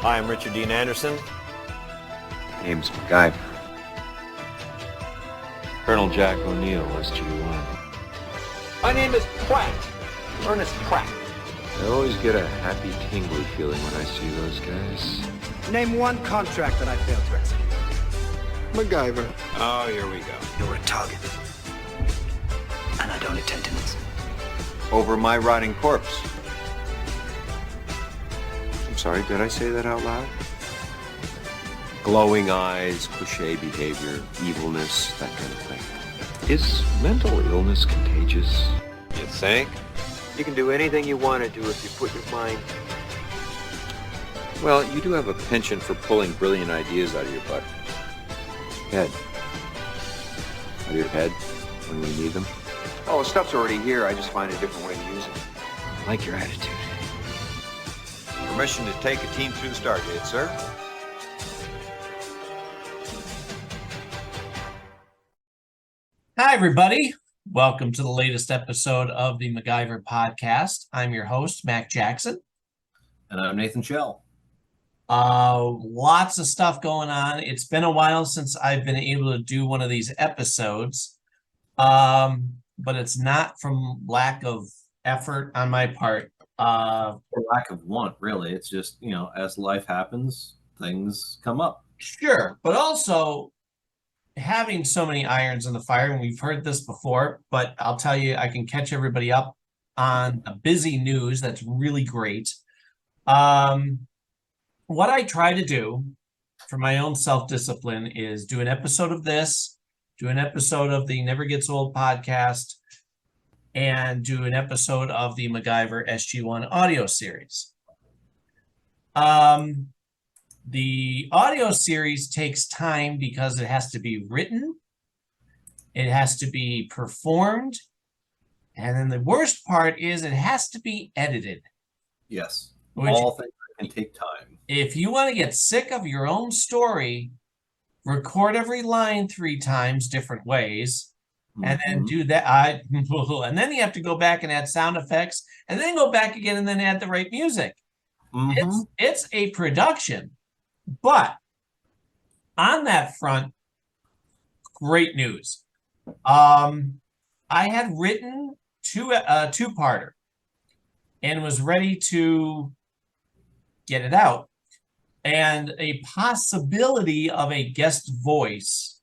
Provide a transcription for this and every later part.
Hi, I'm Richard Dean Anderson. Name's MacGyver. Colonel Jack O'Neill, SG-1. My name is Pratt. Ernest Pratt. I always get a happy, tingly feeling when I see those guys. Name one contract that I failed to execute. MacGyver. Oh, here we go. You're a target. And I don't intend to miss. Over my rotting corpse. I'm sorry, did I say that out loud? Glowing eyes, cliche behavior, evilness, that kind of thing. Is mental illness contagious? You think? You can do anything you want to do if you put your mind. Well, you do have a penchant for pulling brilliant ideas out of your butt. Head. Out of your head when we need them. Oh, stuff's already here. I just find a different way to use it. I like your attitude. Permission to take a team through the Stargate, sir. Hi, everybody. Welcome to the latest episode of the MacGyver podcast. I'm your host, Mac Jackson. And I'm Nathan Shell. Lots of stuff going on. It's been a while since I've been able to do one of these episodes, but it's not from lack of effort on my part. Or lack of want, really. It's just, as life happens, things come up. Sure, but also having so many irons in the fire, and we've heard this before, but I'll tell you, I can catch everybody up on a busy news that's really great. What I try to do for my own self-discipline is do an episode of this, do an episode of the Never Gets Old podcast, and do an episode of the MacGyver SG-1 audio series. The audio series takes time because it has to be written, it has to be performed, and then the worst part is it has to be edited. Yes. Which, all things can take time. If you want to get sick of your own story, record every line 3 times different ways, and then do that. And then you have to go back and add sound effects, and then go back again and then add the right music. It's a production. But on that front, great news. I had written a two-parter and was ready to get it out. And a possibility of a guest voice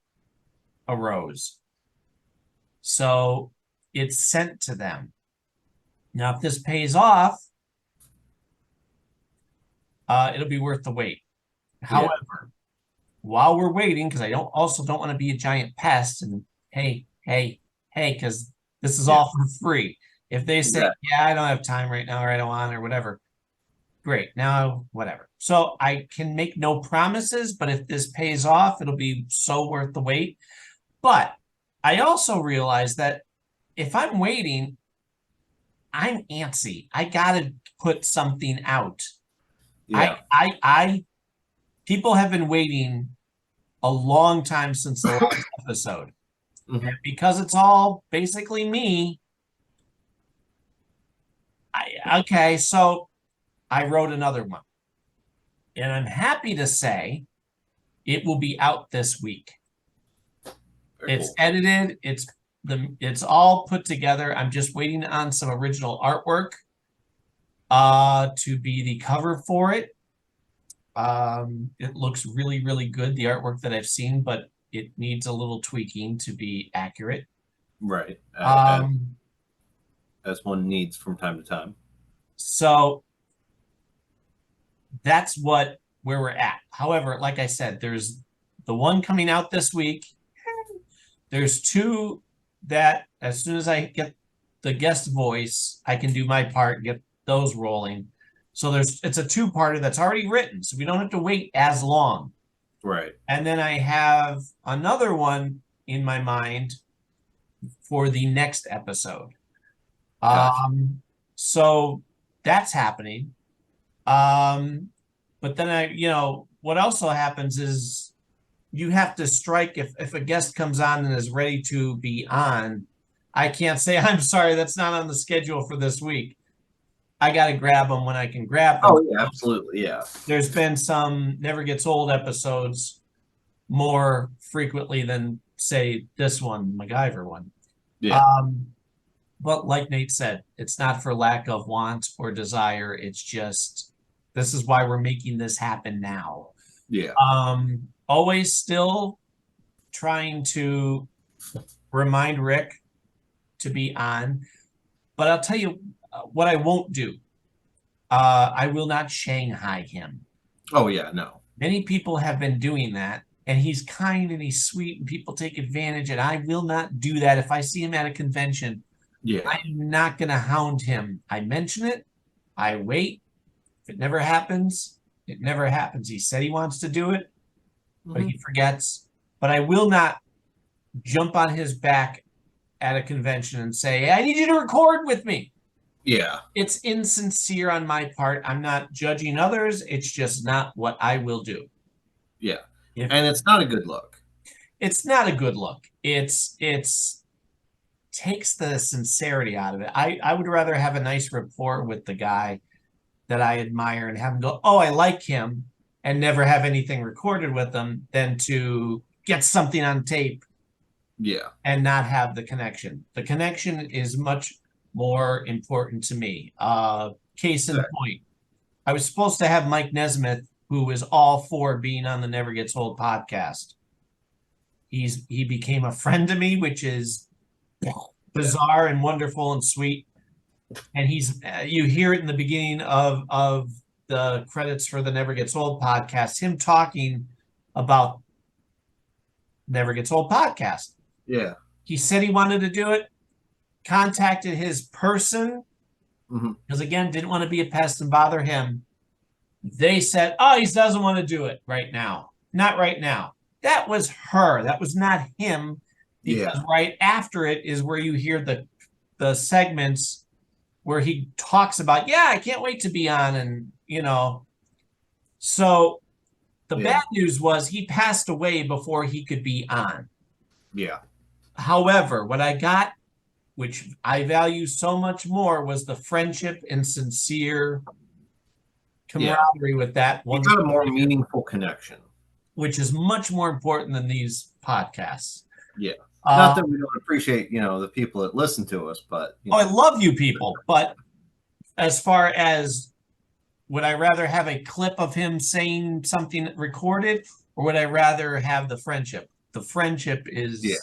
arose. So it's sent to them. Now, if this pays off, it'll be worth the wait. However, while we're waiting, because I don't want to be a giant pest and hey, because this is all for free. If they say, I don't have time right now, or I don't want, or whatever, great. Now, whatever. So I can make no promises, but if this pays off, it'll be so worth the wait. But I also realize that if I'm waiting, I'm antsy. I gotta put something out. Yeah. People have been waiting a long time since the last episode. And because it's all basically me, so I wrote another one. And I'm happy to say it will be out this week. It's edited, it's all put together. I'm just waiting on some original artwork to be the cover for it. It looks really, really good, the artwork that I've seen, but it needs a little tweaking to be accurate. Right. As one needs from time to time. So that's where we're at. However, like I said, there's the one coming out this week. There's 2 that as soon as I get the guest voice, I can do my part and get those rolling. So it's a 2-parter that's already written, so we don't have to wait as long. Right. And then I have another one in my mind for the next episode. Gotcha. So that's happening. But then what also happens is you have to strike if a guest comes on and is ready to be on. I can't say, I'm sorry, that's not on the schedule for this week. I got to grab them when I can grab them. Oh yeah, absolutely, yeah. There's been some Never Gets Old episodes more frequently than, say, this one, MacGyver one. Yeah. But like Nate said, it's not for lack of want or desire. It's just, this is why we're making this happen now. Yeah. Always still trying to remind Rick to be on, but I'll tell you what I won't do. I will not Shanghai him. Oh yeah, no. Many people have been doing that, and he's kind and he's sweet, and people take advantage. And I will not do that. If I see him at a convention, Yeah. I'm not going to hound him. I mention it. I wait. If it never happens, it never happens. He said he wants to do it, but he forgets. But I will not jump on his back at a convention and say, hey, I need you to record with me. Yeah. It's insincere on my part. I'm not judging others. It's just not what I will do. Yeah. If, And it's not a good look. it's not a good look. It's takes the sincerity out of it. I would rather have a nice rapport with the guy that I admire and have him go, oh, I like him, and never have anything recorded with them than to get something on tape Yeah. and not have the connection. The connection is much more important to me. Case in point, I was supposed to have Mike Nesmith, who is all for being on the Never Gets Old podcast. He became a friend to me, which is bizarre and wonderful and sweet. And he's you hear it in the beginning of the credits for the Never Gets Old podcast, him talking about Never Gets Old podcast. Yeah. He said he wanted to do it, contacted his person, because again, didn't want to be a pest and bother him. They said, oh, he doesn't want to do it right now. Not right now. That was her. That was not him. Because right after it is where you hear the segments where he talks about, yeah, I can't wait to be on. And, so the bad news was he passed away before he could be on. Yeah. However, what I got, which I value so much more, was the friendship and sincere camaraderie with that one. You got a more meaningful connection. Which is much more important than these podcasts. Yeah. Not that we don't appreciate, the people that listen to us, but. I love you people. But as far as, would I rather have a clip of him saying something recorded, or would I rather have the friendship? The friendship is. Yeah.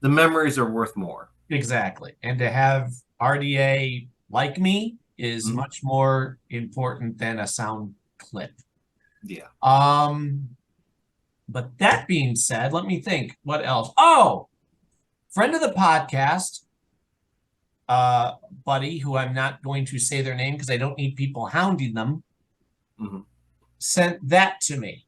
The memories are worth more. Exactly. And to have RDA like me is much more important than a sound clip. Yeah. But that being said, let me think. What else? Oh, friend of the podcast, buddy, who I'm not going to say their name because I don't need people hounding them, sent that to me.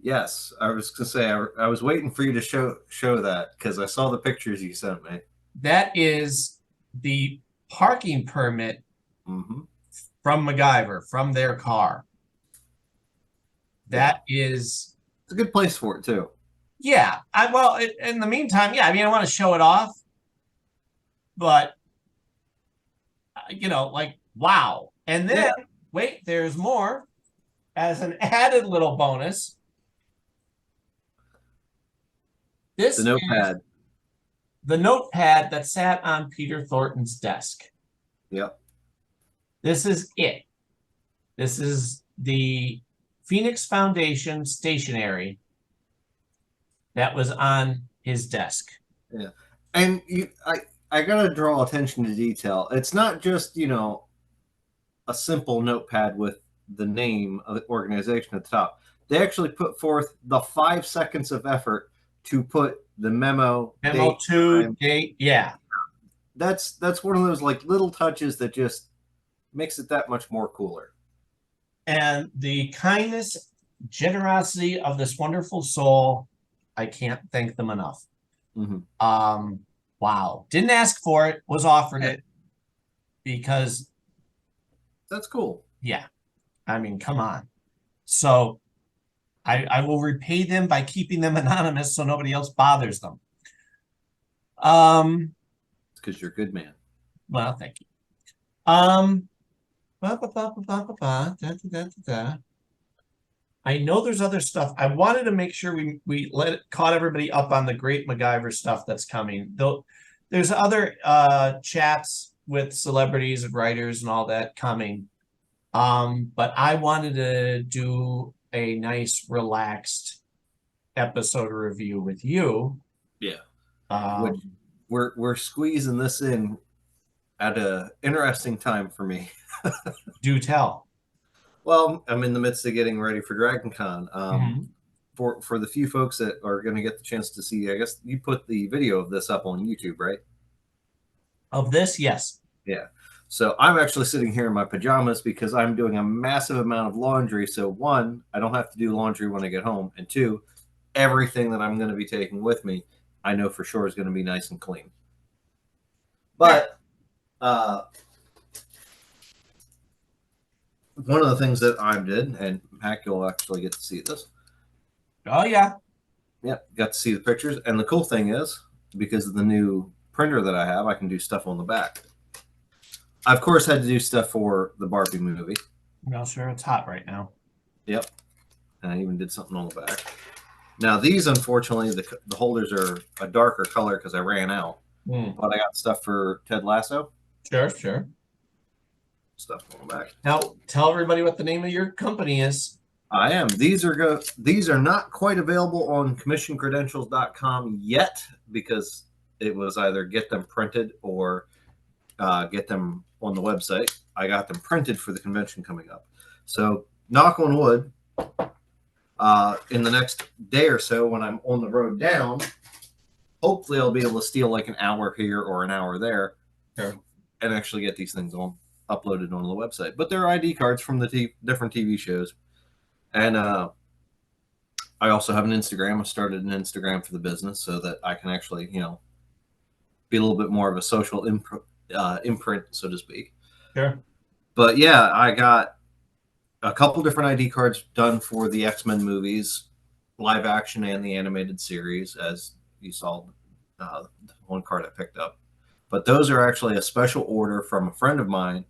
Yes, I was gonna say I was waiting for you to show that because I saw the pictures you sent me. That is the parking permit from MacGyver, from their car. That is. It's a good place for it too. Yeah, in the meantime, yeah. I mean, I want to show it off, but wow. And then wait, there's more. As an added little bonus, this the notepad. The notepad that sat on Peter Thornton's desk. Yep. This is it. This is the Phoenix Foundation stationery that was on his desk. Yeah. And I gotta draw attention to detail. It's not just, a simple notepad with the name of the organization at the top. They actually put forth the 5 seconds of effort to put the memo date. Yeah. That's one of those little touches that just makes it that much more cooler. And the kindness, generosity of this wonderful soul, I can't thank them enough. Wow. Didn't ask for it, was offered it because. That's cool. Yeah. I mean, come on. So I will repay them by keeping them anonymous so nobody else bothers them. It's because you're a good man. Well, thank you. Ba, ba, ba, ba, ba, ba, ba, da, da, da, da, da. I know there's other stuff. I wanted to make sure we caught everybody up on the great MacGyver stuff that's coming. Though there's other chats with celebrities and writers and all that coming. But I wanted to do a nice relaxed episode review with you. Yeah. Um, We're squeezing this in at a interesting time for me. do tell. Well, I'm in the midst of getting ready for Dragon Con. Mhm. For the few folks that are going to get the chance to see, I guess you put the video of this up on YouTube, right? Of this, yes. Yeah. So I'm actually sitting here in my pajamas because I'm doing a massive amount of laundry. So one, I don't have to do laundry when I get home, and two, everything that I'm going to be taking with me, I know for sure is going to be nice and clean. But one of the things that I did, and Mac, you'll actually get to see this. Oh yeah. Yep, got to see the pictures. And the cool thing is, because of the new printer that I have, I can do stuff on the back. I, of course, had to do stuff for the Barbie movie. Well, sure, it's hot right now. Yep. And I even did something on the back. Now, these, unfortunately, the holders are a darker color because I ran out. But I got stuff for Ted Lasso. Sure, sure. Stuff on the back. Now, tell everybody what the name of your company is. I am. These are not quite available on commissioncredentials.com yet because it was either get them printed or get them on the website. I got them printed for the convention coming up. So, knock on wood, in the next day or so when I'm on the road down, hopefully I'll be able to steal like an hour here or an hour there. Sure. And actually get these things uploaded on the website. But they're ID cards from the different TV shows. And I also have an Instagram. I started an Instagram for the business so that I can actually, be a little bit more of a social imprint, so to speak. Sure. But yeah, I got a couple different ID cards done for the X-Men movies, live action and the animated series, as you saw the one card I picked up. But those are actually a special order from a friend of mine.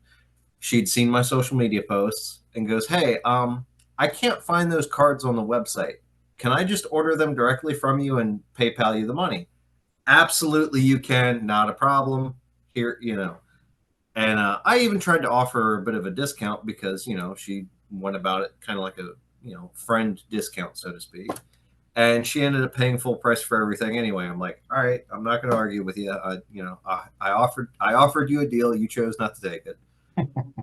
She'd seen my social media posts and goes, "Hey, I can't find those cards on the website. Can I just order them directly from you and PayPal you the money?" Absolutely, you can. Not a problem. Here, And I even tried to offer her a bit of a discount because, she went about it kind of like a, friend discount, so to speak. And she ended up paying full price for everything anyway. I'm like, all right, I'm not going to argue with you. I offered you a deal. You chose not to take it.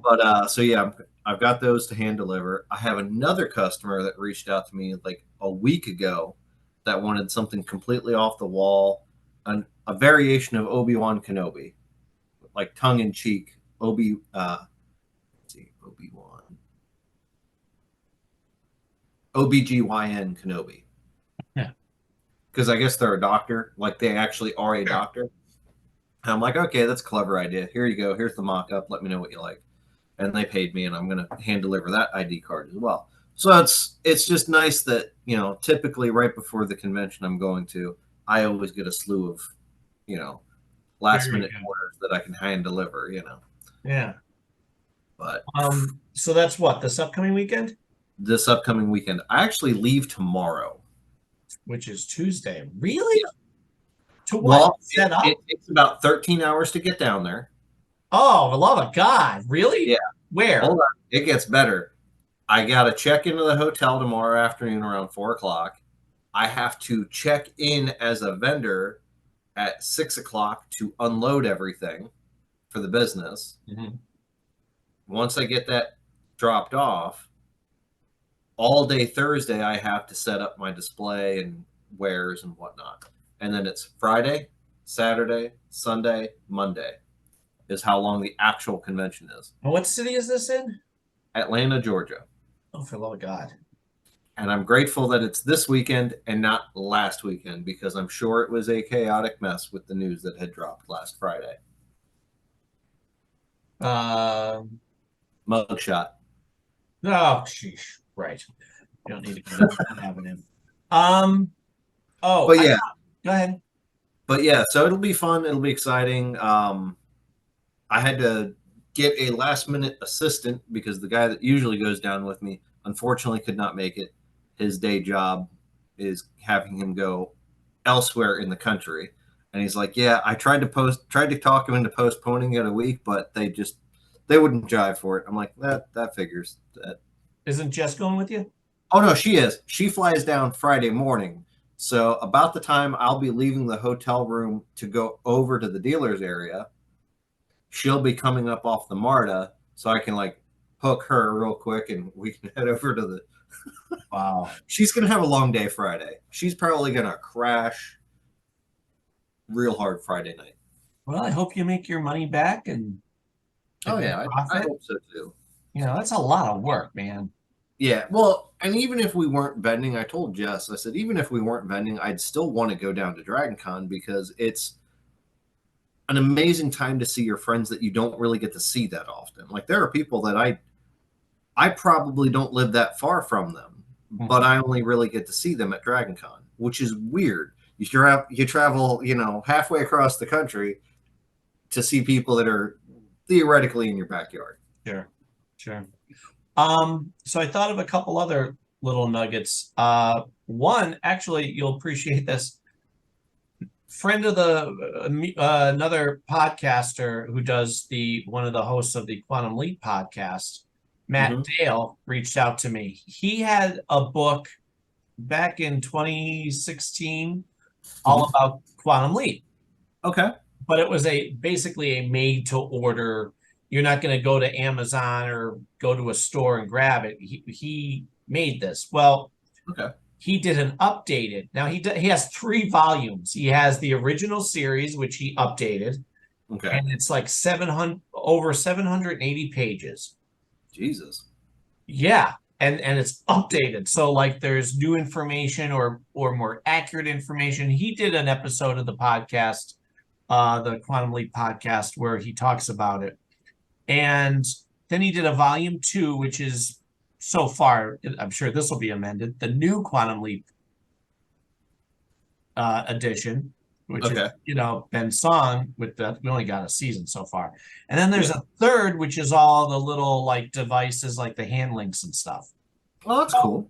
But so yeah, I've got those to hand deliver. I have another customer that reached out to me like a week ago that wanted something completely off the wall, a variation of Obi-Wan Kenobi, like tongue in cheek Obi-Wan, OBGYN Kenobi. Yeah. Because I guess they're a doctor, like they actually are a doctor. And I'm like, okay, that's a clever idea. Here you go. Here's the mock-up. Let me know what you like. And they paid me, and I'm going to hand deliver that ID card as well. So it's just nice that, typically right before the convention I'm going to, I always get a slew of, last minute orders that I can hand deliver, Yeah. But so that's what, this upcoming weekend? This upcoming weekend. I actually leave tomorrow. Which is Tuesday. Really? Yeah. To what? Well, Set up? It takes about 13 hours to get down there. Oh, for love of God. Really? Yeah. Where? Hold on. It gets better. I got to check into the hotel tomorrow afternoon around 4 o'clock. I have to check in as a vendor at 6 o'clock to unload everything for the business. Mm-hmm. Once I get that dropped off, all day Thursday, I have to set up my display and wares and whatnot. And then it's Friday, Saturday, Sunday, Monday is how long the actual convention is. And what city is this in? Atlanta, Georgia. Oh, for the love of God. And I'm grateful that it's this weekend and not last weekend because I'm sure it was a chaotic mess with the news that had dropped last Friday. Mugshot. Oh, sheesh. Right. You don't need to convince me having him. Oh, But yeah. Go ahead. But yeah, so it'll be fun. It'll be exciting. I had to get a last minute assistant because the guy that usually goes down with me unfortunately could not make it. His day job is having him go elsewhere in the country. And he's like, yeah, I tried to talk him into postponing it a week, but they wouldn't jive for it. I'm like, that figures. That. Isn't Jess going with you? Oh no, she is. She flies down Friday morning. So about the time I'll be leaving the hotel room to go over to the dealer's area, she'll be coming up off the MARTA, so I can like hook her real quick and we can head over to the. Wow. She's gonna have a long day Friday. She's probably gonna crash real hard Friday night. Well, I hope you make your money back and Oh yeah, I profit. hope so too. You know, that's a lot of work, man. Yeah, well, and even if we weren't vending, I told Jess, I said, even if we weren't vending, I'd still want to go down to Dragon Con because it's an amazing time to see your friends that you don't really get to see that often. Like there are people that I probably don't live that far from them, but I only really get to see them at Dragon Con, which is weird. You travel, halfway across the country to see people that are theoretically in your backyard. Sure. So I thought of a couple other little nuggets. One, actually, you'll appreciate this. Friend of the another podcaster who does one of the hosts of the Quantum Leap podcast, Matt Dale, reached out to me. He had a book back in 2016 all about Quantum Leap. Okay. But it was basically a made to order. You're not going to go to Amazon or go to a store and grab it. He made this. Well, okay. He did an updated. Now he has 3 volumes. He has the original series, which he updated. Okay. And it's like over 780 pages. Jesus. Yeah. And it's updated. So like there's new information or more accurate information. He did an episode of the podcast, the Quantum Leap podcast, where he talks about it. And then he did a volume 2, which is so far, I'm sure this will be amended, the new Quantum Leap edition, which is, Ben Song with that. We only got a season so far. And then there's a third, which is all the little like devices, like the hand links and stuff. Well, that's cool.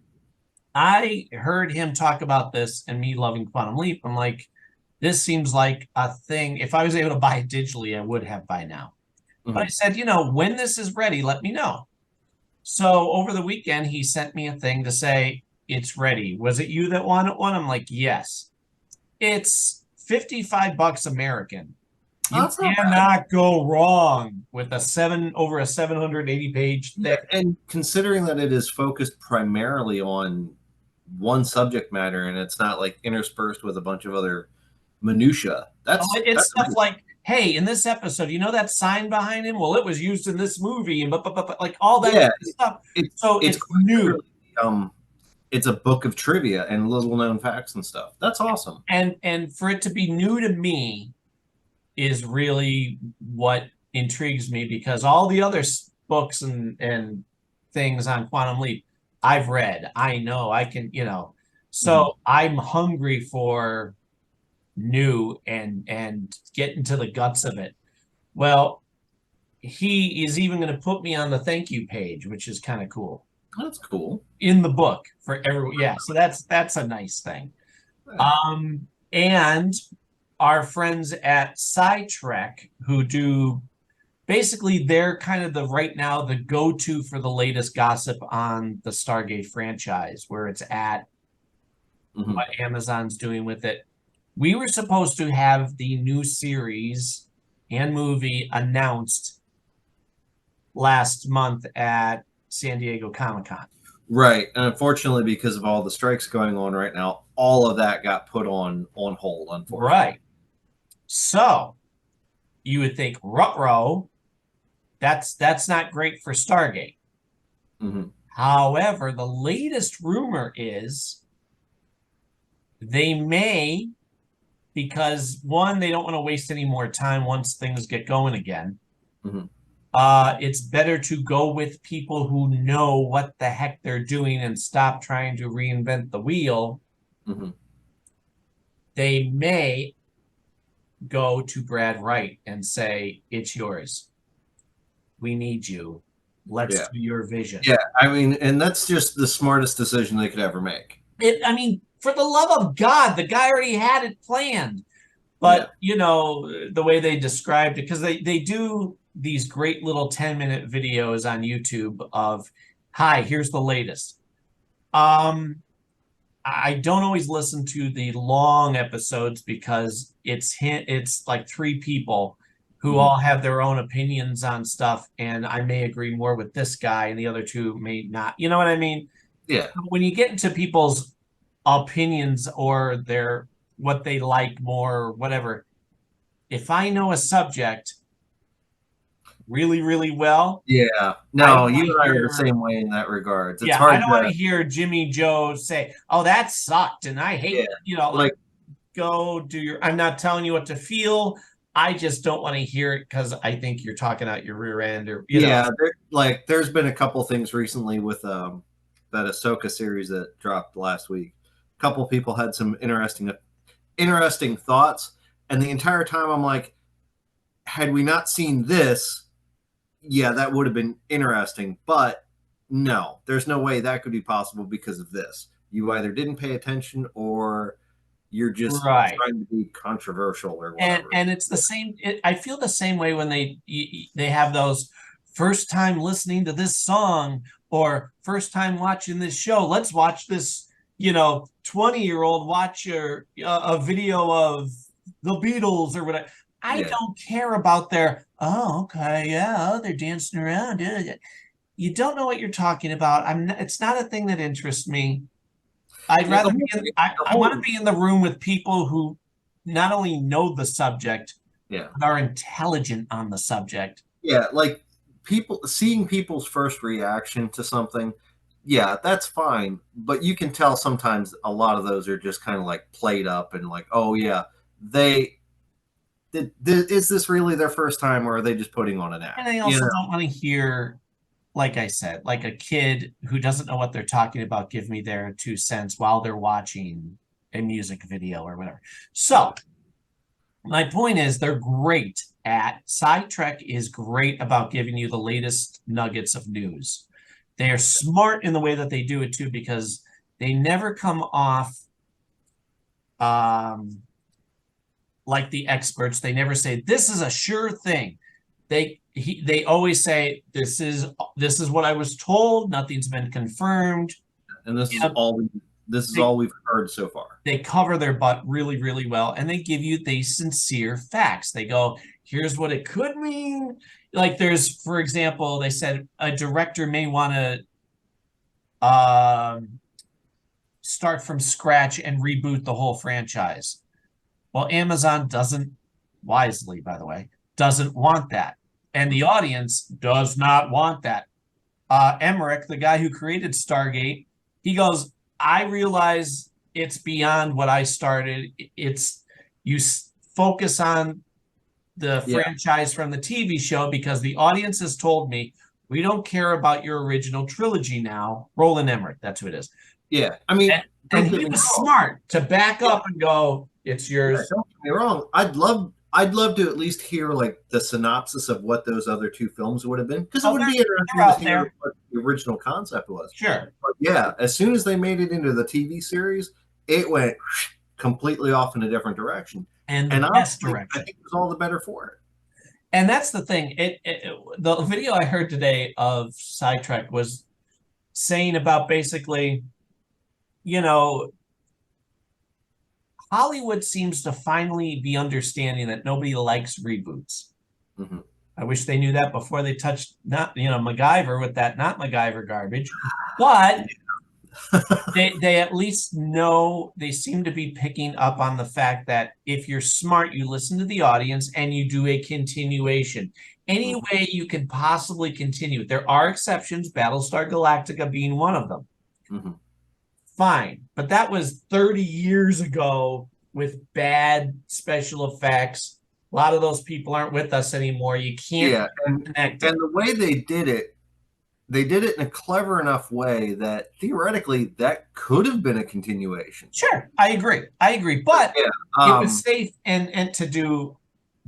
I heard him talk about this and me loving Quantum Leap. I'm like, this seems like a thing. If I was able to buy it digitally, I would have by now. But I said, when this is ready, let me know. So over the weekend, he sent me a thing to say, it's ready. Was it you that wanted one? I'm like, yes. It's $55 American. You cannot go wrong with over a 780 page thick. And considering that it is focused primarily on one subject matter and it's not like interspersed with a bunch of other minutia, that's stuff like, hey, in this episode, that sign behind him? Well, it was used in this movie and like all that stuff. It's new. It's a book of trivia and little known facts and stuff. That's awesome. And for it to be new to me is really what intrigues me, because all the other books and things on Quantum Leap I've read. I know I can, so I'm hungry for new and get into the guts of it. Well, he is even going to put me on the thank you page, which is kind of cool. That's cool. In the book for everyone. Yeah, so that's a nice thing. And our friends at SciTrek, who do basically, they're kind of right now the go-to for the latest gossip on the Stargate franchise, where it's at, what Amazon's doing with it. We were supposed to have the new series and movie announced last month at San Diego Comic-Con. Right. And unfortunately, because of all the strikes going on right now, all of that got put on hold, unfortunately. Right. So you would think, ruh-roh, that's not great for Stargate. However, the latest rumor is they may, because one, they don't want to waste any more time once things get going again. It's better to go with people who know what the heck they're doing and stop trying to reinvent the wheel. They may go to Brad Wright and say, it's yours. we need you. Let's Yeah. do your vision. Yeah, I mean, and that's just the smartest decision they could ever make. I mean, for the love of God, the guy already had it planned. But, you know, the way they described it, because they do these great little 10-minute videos on YouTube of, hi, here's the latest. I don't always listen to the long episodes because it's like three people who all have their own opinions on stuff, and I may agree more with this guy and the other two may not. You know what I mean? Yeah. When you get into people's opinions or their what they like more or whatever, if I know a subject really, really well. Yeah. No, you and I are the same way in that regards. It's hard I don't want to hear Jimmy Joe say, "Oh, that sucked," and I hate, you know, like go do your. I'm not telling you what to feel. I just don't want to hear it because I think you're talking out your rear end, or you know. There's been a couple things recently with that Ahsoka series that dropped last week. A couple people had some interesting thoughts, and the entire time I'm like, had we not seen this, yeah, that would have been interesting, but no, there's no way that could be possible because of this. You either didn't pay attention or you're just trying to be controversial or whatever. And it's the same. I feel the same way when they have those first time listening to this song or first time watching this show. Let's watch this, 20-year-old watch a video of the Beatles or whatever. I don't care about their, they're dancing around. You don't know what you're talking about. It's not a thing that interests me. I'd rather I want to be in the room with people who not only know the subject, but are intelligent on the subject. Yeah, like seeing people's first reaction to something, yeah, that's fine. But you can tell sometimes a lot of those are just kind of like played up and like, oh yeah, is this really their first time, or are they just putting on an act? And I also don't want to hear, like I said, like a kid who doesn't know what they're talking about give me their 2 cents while they're watching a music video or whatever. So my point is they're great at Sidetrack is great about giving you the latest nuggets of news. They are smart in the way that they do it too, because they never come off like the experts. They never say this is a sure thing. They always say this is what I was told. Nothing's been confirmed, and this is all we've heard so far. They cover their butt really, really well, and they give you the sincere facts. They go, here's what it could mean. Like there's, for example, they said a director may want to start from scratch and reboot the whole franchise. Well, Amazon doesn't, wisely, by the way, doesn't want that. And the audience does not want that. Emmerich, the guy who created Stargate, he goes, I realize it's beyond what I started. You focus on the franchise from the TV show because the audience has told me we don't care about your original trilogy now. Roland Emmerich, that's who it is. Yeah, I mean, and he was smart to back up and go, it's yours. Yeah, don't get me wrong. I'd love to at least hear like the synopsis of what those other 2 films would have been, because it would be interesting to hear what the original concept was. Sure. But yeah, as soon as they made it into the TV series, it went completely off in a different direction. And the best direction. I think it was all the better for it. And that's the thing. The video I heard today of Sidetrack was saying about basically, Hollywood seems to finally be understanding that nobody likes reboots. Mm-hmm. I wish they knew that before they touched MacGyver with that not MacGyver garbage. But they at least know, they seem to be picking up on the fact that if you're smart, you listen to the audience and you do a continuation. Any way you can possibly continue. There are exceptions, Battlestar Galactica being one of them. Mm-hmm. Fine. But that was 30 years ago with bad special effects. A lot of those people aren't with us anymore. You can't connect. And the way they did it in a clever enough way that theoretically that could have been a continuation. Sure, I agree. But it was safe and to do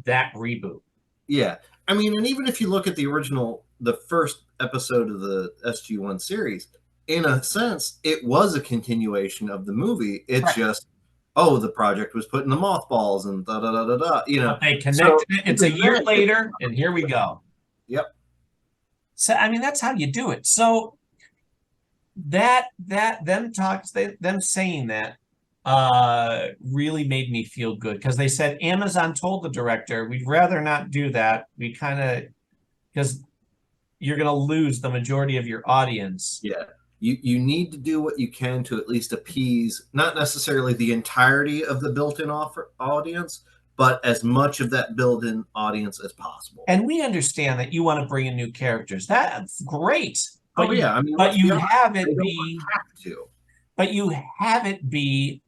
that reboot. Yeah, I mean, and even if you look at the first episode of the SG-1 series, in a sense, it was a continuation of the movie. It's Right. just, oh, the project was put in the mothballs and da da da da da. But they So connected it. It's a year later, and here we go. Yep. So I mean, that's how you do it. So them saying that really made me feel good, because they said Amazon told the director, we'd rather not do that. We kind of, because you're going to lose the majority of your audience. Yeah. You need to do what you can to at least appease not necessarily the entirety of the built-in audience, but as much of that built-in audience as possible. And we understand that you want to bring in new characters. That's great. But I mean, but you honest, have it they be don't have to. But you have it be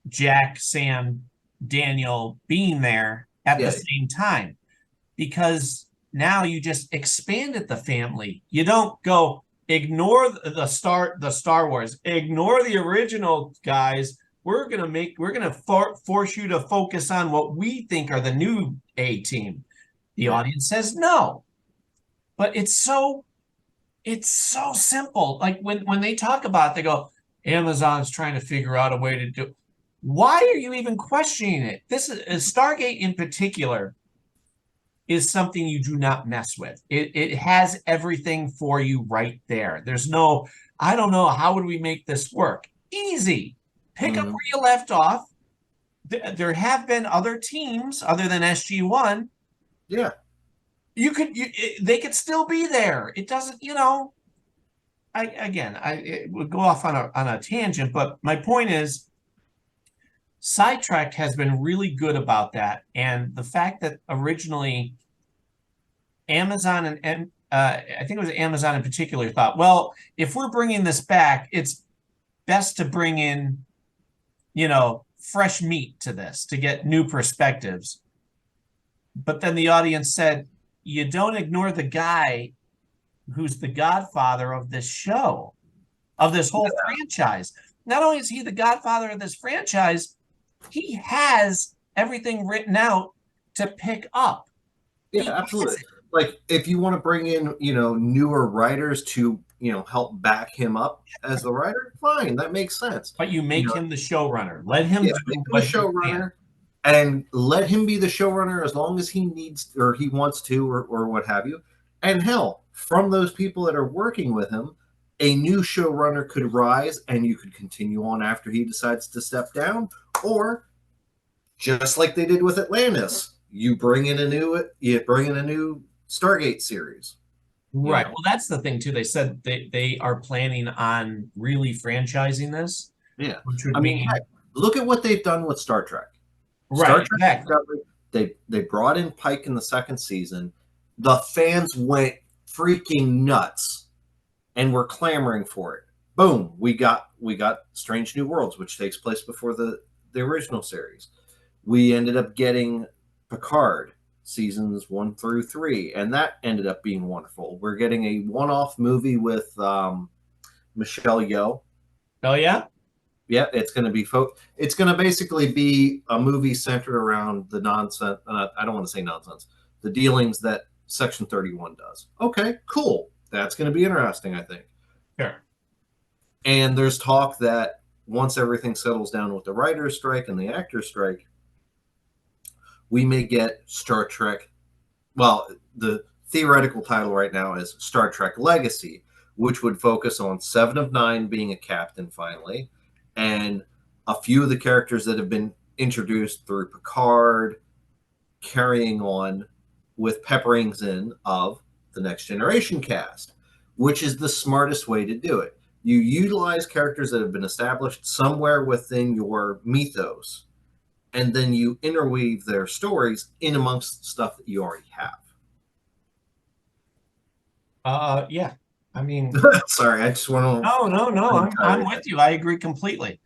Jack, Sam, Daniel being there at the same time, because now you just expanded the family. You don't go ignore the Star Wars, ignore the original guys. We're gonna force you to focus on what we think are the new A team. The audience says no, but it's so simple. Like when they talk about it, they go, Amazon's trying to figure out a way to do. Why are you even questioning it? This is Stargate in particular is something you do not mess with. It has everything for you right there. There's no, I don't know, how would we make this work? Easy. Pick up where you left off. There have been other teams other than SG-1. Yeah. They could still be there. It doesn't, it would go off on a tangent, but my point is, Sidetrack has been really good about that, and the fact that originally Amazon and I think it was Amazon in particular thought, well, if we're bringing this back, it's best to bring in, fresh meat to this to get new perspectives. But then the audience said, you don't ignore the guy who's the godfather of this show, of this whole franchise. Not only is he the godfather of this franchise, he has everything written out to pick up. Yeah, absolutely. Like if you want to bring in, newer writers to, help back him up as the writer, fine, that makes sense. But you make him the showrunner. Let him do the showrunner, and let him be the showrunner as long as he needs or he wants to or what have you. And hell, from those people that are working with him, a new showrunner could rise and you could continue on after he decides to step down, or just like they did with Atlantis, you bring in a new Stargate series. Right. Well, that's the thing too. They said they are planning on really franchising this. Yeah. Which would mean, heck, look at what they've done with Star Trek. Right. Star Trek Exactly. they brought in Pike in the second season. The fans went freaking nuts and were clamoring for it. Boom, we got Strange New Worlds, which takes place before the original series. We ended up getting Picard seasons 1 through 3, and that ended up being wonderful. We're getting a one-off movie with Michelle Yeoh. Oh yeah. Yeah, it's going to be it's going to basically be a movie centered around the nonsense. I don't want to say nonsense. The dealings that Section 31 does. Okay, cool. That's going to be interesting, I think. Sure. And there's talk that once everything settles down with the writer's strike and the actor's strike, we may get Star Trek. Well, the theoretical title right now is Star Trek Legacy, which would focus on Seven of Nine being a captain finally, and a few of the characters that have been introduced through Picard, carrying on with pepperings in of the Next Generation cast, which is the smartest way to do it. You utilize characters that have been established somewhere within your mythos, and then you interweave their stories in amongst stuff that you already have. Yeah. I mean, sorry, I just want to. No. I'm with you. I agree completely.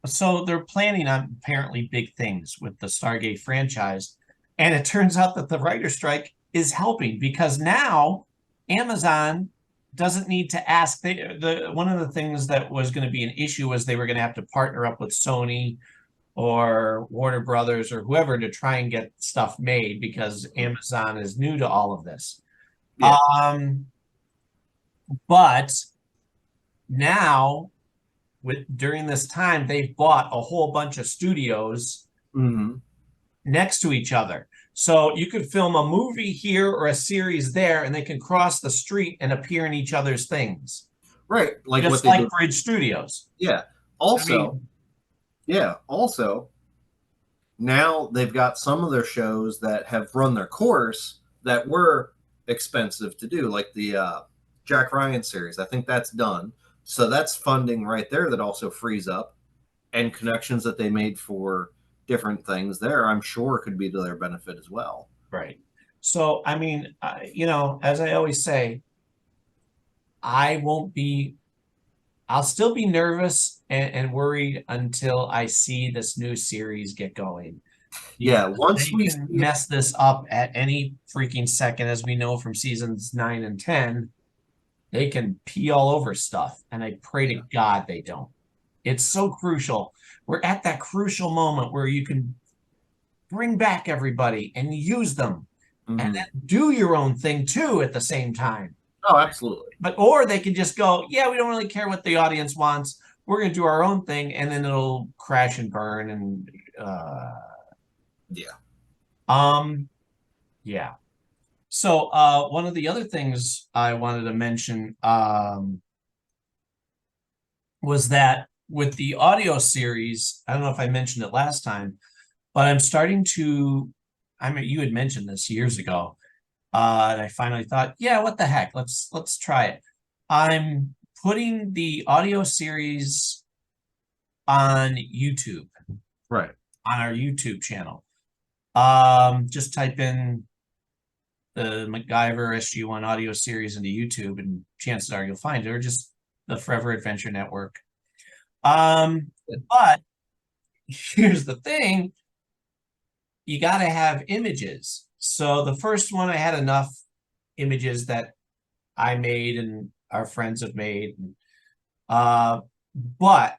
So they're planning on apparently big things with the Stargate franchise, and it turns out that the writer's strike is helping, because now Amazon doesn't need to ask. One of the things that was going to be an issue was they were going to have to partner up with Sony or Warner Brothers or whoever to try and get stuff made because Amazon is new to all of this. Yeah. But now during this time, they've bought a whole bunch of studios next to each other. So you could film a movie here or a series there, and they can cross the street and appear in each other's things. Right. Like just what they like did. Bridge Studios. Yeah. Also, I mean, also, now they've got some of their shows that have run their course that were expensive to do, like the Jack Ryan series. I think that's done. So that's funding right there that also frees up, and connections that they made for different things there, I'm sure could be to their benefit as well. right. So, I mean, as I always say, I'll still be nervous and worried until I see this new series get going. Yeah, once they we can mess this up at any freaking second, as we know from seasons 9 and 10, they can pee all over stuff. And I pray to God they don't. It's so crucial. We're at that crucial moment where you can bring back everybody and use them and then do your own thing too at the same time. Oh, absolutely. Or they can just go, yeah, we don't really care what the audience wants. We're going to do our own thing, and then it'll crash and burn. And yeah. So one of the other things I wanted to mention was that with the audio series, I don't know if I mentioned it last time, but I'm starting to. I mean, you had mentioned this years ago. And I finally thought, yeah, what the heck? Let's try it. I'm putting the audio series on YouTube. Right. On our YouTube channel. Just type in the MacGyver SG1 audio series into YouTube, and chances are you'll find it, or just the Forever Adventure Network. But here's the thing. You got to have images. So the first one, I had enough images that I made and our friends have made. But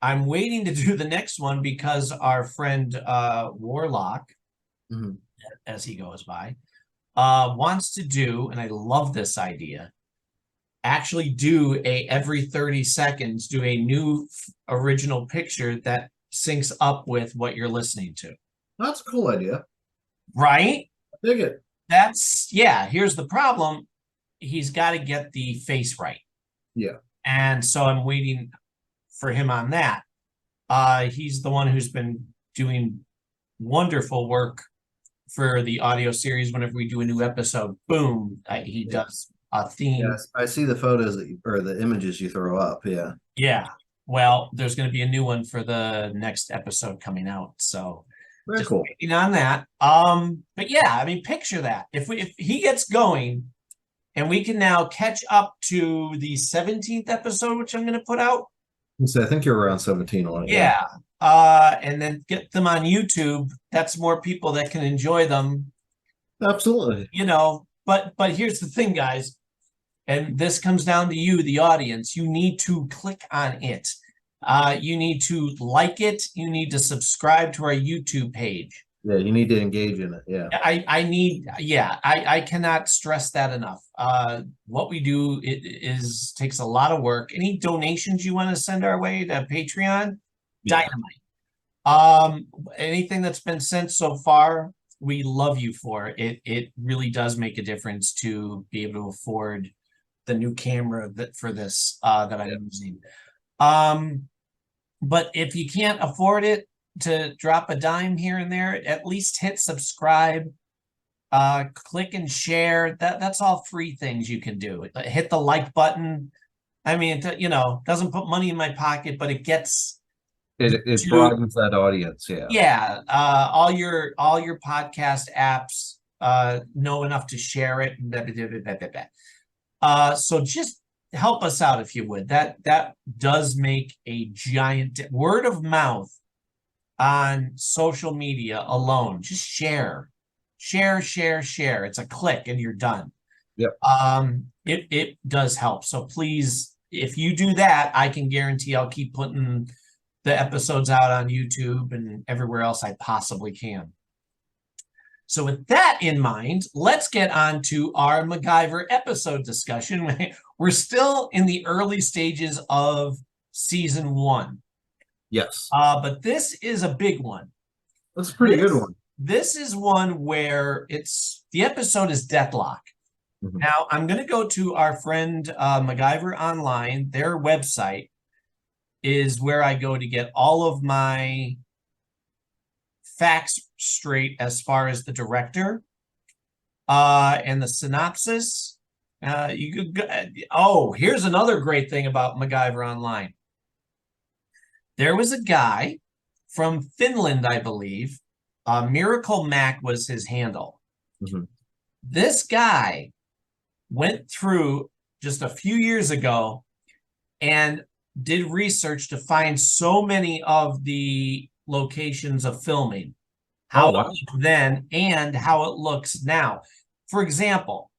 I'm waiting to do the next one because our friend Warlock, as he goes by, wants to do, and I love this idea, actually do every 30 seconds, do a new original picture that syncs up with what you're listening to. That's a cool idea. Right? I dig it. Here's the problem. He's got to get the face right. Yeah. And so I'm waiting for him on that. He's the one who's been doing wonderful work for the audio series. Whenever we do a new episode, boom, he does a theme. Yes, I see the photos or the images you throw up. Yeah. Yeah. Well, there's going to be a new one for the next episode coming out. So very just cool. waiting on that. But yeah, I mean, picture that. If he gets going and we can now catch up to the 17th episode, which I'm going to put out. So I think you're around 17 on it. Yeah. And then get them on YouTube. That's more people that can enjoy them. Absolutely. But here's the thing, guys. And this comes down to you, the audience. You need to click on it. You need to like it. You need to subscribe to our YouTube page. Yeah, you need to engage in it. Yeah. I cannot stress that enough. What we do takes a lot of work. Any donations you want to send our way to Patreon, dynamite. Anything that's been sent so far, we love you for it. It really does make a difference to be able to afford the new camera that I'm using. But if you can't afford it, to drop a dime here and there, at least hit subscribe, click and share. That's all free things you can do. Hit the like button. I mean, doesn't put money in my pocket, but it gets it broadens that audience. Yeah. Yeah. All your podcast apps know enough to share it. So just help us out if you would. That does make a giant word of mouth on social media alone. Just share. It's a click and you're done. Yep. It does help. So please, if you do that, I can guarantee I'll keep putting the episodes out on YouTube and everywhere else I possibly can. So with that in mind, let's get on to our MacGyver episode discussion. We're still in the early stages of season 1. Yes. But this is a big one. That's a pretty good one. This is one where the episode is Deathlock. Mhm. Now, I'm going to go to our friend MacGyver Online. Their website is where I go to get all of my facts straight as far as the director and the synopsis. You could go, here's another great thing about MacGyver Online. There was a guy from Finland, I believe. Miracle Mac was his handle. Mm-hmm. This guy went through just a few years ago and did research to find so many of the locations of filming, how it looked then and how it looks now. For example,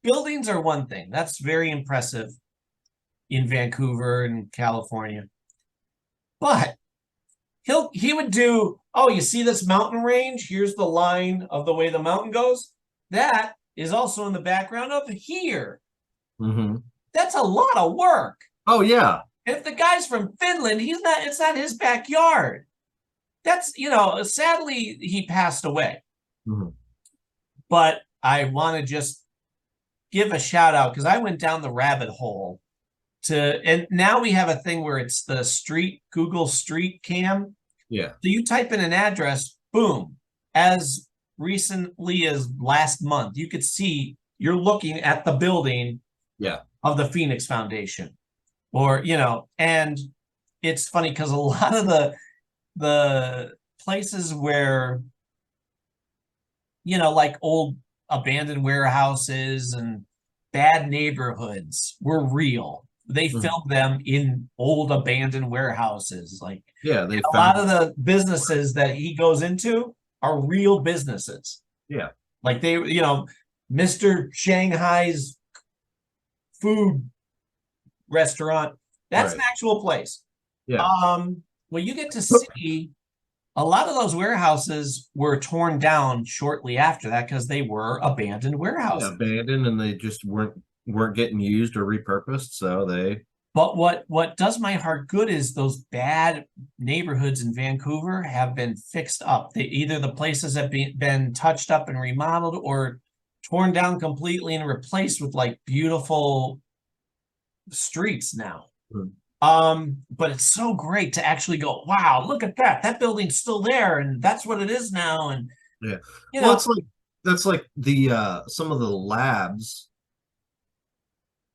buildings are one thing. That's very impressive in Vancouver and California. But he would do, you see this mountain range? Here's the line of the way the mountain goes. That is also in the background of here. Mm-hmm. That's a lot of work. Oh, yeah. And if the guy's from Finland, it's not his backyard. That's, sadly, he passed away. Mm-hmm. But I want to just give a shout out because I went down the rabbit hole and now we have a thing where it's the Google Street Cam. Yeah. So you type in an address, boom. As recently as last month, you could see you're looking at the building of the Phoenix Foundation. Or, and it's funny because a lot of the places where, like old abandoned warehouses and bad neighborhoods were real. They filmed them in old abandoned warehouses. Like, a lot of the businesses that he goes into are real businesses. Yeah. Like they, Mr. Shanghai's food restaurant. That's an actual place. Yeah. Well, you get to see a lot of those warehouses were torn down shortly after that because they were abandoned warehouses. Yeah, abandoned, and they just weren't getting used or repurposed. So they. But what does my heart good is those bad neighborhoods in Vancouver have been fixed up. Either the places have been touched up and remodeled or torn down completely and replaced with like beautiful streets now. But it's so great to actually go, wow, look at that. That building's still there, and that's what it is now. And that's like the some of the labs,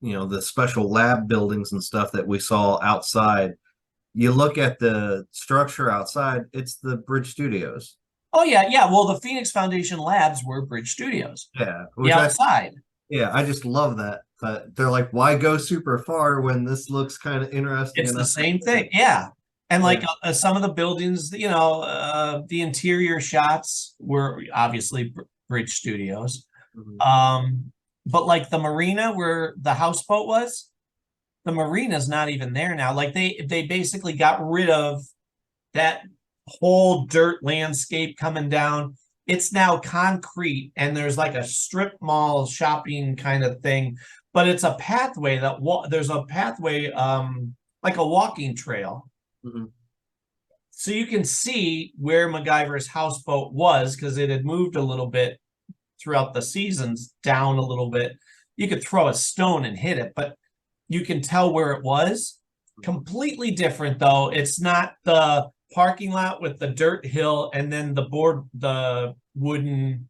the special lab buildings and stuff that we saw outside. You look at the structure outside, it's the Bridge Studios. Oh yeah. Well, the Phoenix Foundation labs were Bridge Studios. Yeah. Outside. I just love that. They're like, why go super far when this looks kind of interesting? It's the same thing. Yeah. And some of the buildings, the interior shots were obviously Bridge Studios. Mm-hmm. But like the marina where the houseboat was, the marina's not even there now. Like they basically got rid of that whole dirt landscape coming down. It's now concrete, and there's like a strip mall shopping kind of thing. But it's a pathway there's a pathway, like a walking trail. Mm-hmm. So you can see where MacGyver's houseboat was because it had moved a little bit throughout the seasons, down a little bit. You could throw a stone and hit it, but you can tell where it was. Completely different, though. It's not the parking lot with the dirt hill and then the wooden,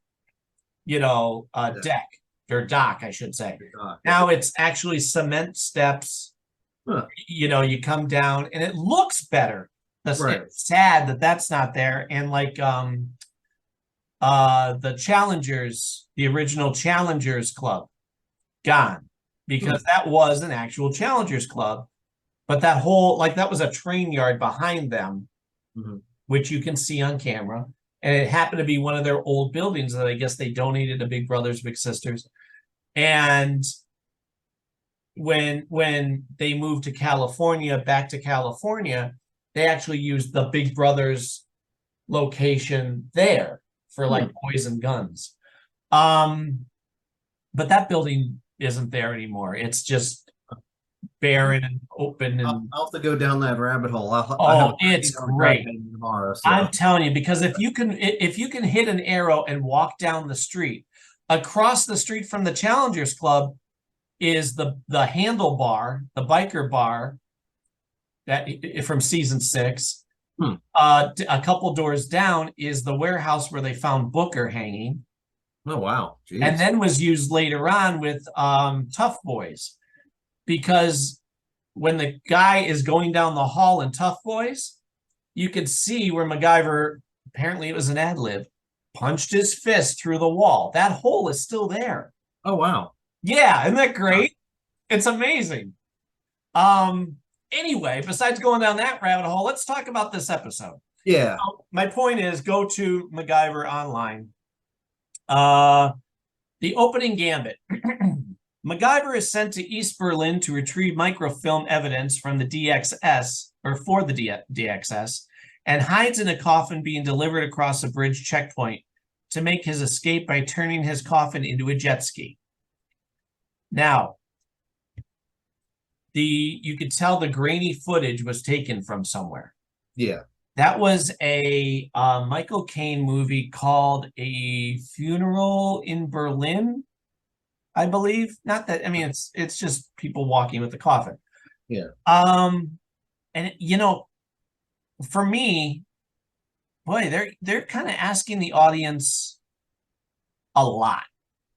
deck. Or dock, I should say. Now it's actually cement steps. Huh. You come down and it looks better. It's sad that that's not there. And like the Challengers, the original Challengers Club, gone because that was an actual Challengers Club. But that that was a train yard behind them, which you can see on camera. And it happened to be one of their old buildings that I guess they donated to Big Brothers Big Sisters. And when they moved to California, back to California, they actually used the Big Brother's location there for like boys and guns. But that building isn't there anymore. It's just barren and open, and I'll have to go down that rabbit hole. I oh, have it's on great. tomorrow, so. I'm telling you, because if you can hit an arrow and walk down the street, across the street from the Challengers Club is the Handlebar, the biker bar that from season 6. A couple doors down is the warehouse where they found Booker hanging. Oh wow. Jeez. And then was used later on with Tough Boys, because when the guy is going down the hall in Tough Boys, you could see where MacGyver, apparently it was an ad lib, punched his fist through the wall. That hole is still there. Oh wow. Yeah, isn't that great? It's amazing. Anyway, besides going down that rabbit hole, let's talk about this episode. Yeah. So, my point is, go to MacGyver online. The opening gambit. MacGyver is sent to East Berlin to retrieve microfilm evidence from the DXS, or for the DXS, and hides in a coffin being delivered across a bridge checkpoint to make his escape by turning his coffin into a jet ski. Now, you could tell the grainy footage was taken from somewhere. Yeah. That was a Michael Caine movie called A Funeral in Berlin, I believe. Not that, I mean, it's just people walking with the coffin. Yeah. And you know, for me, boy, they're kind of asking the audience a lot.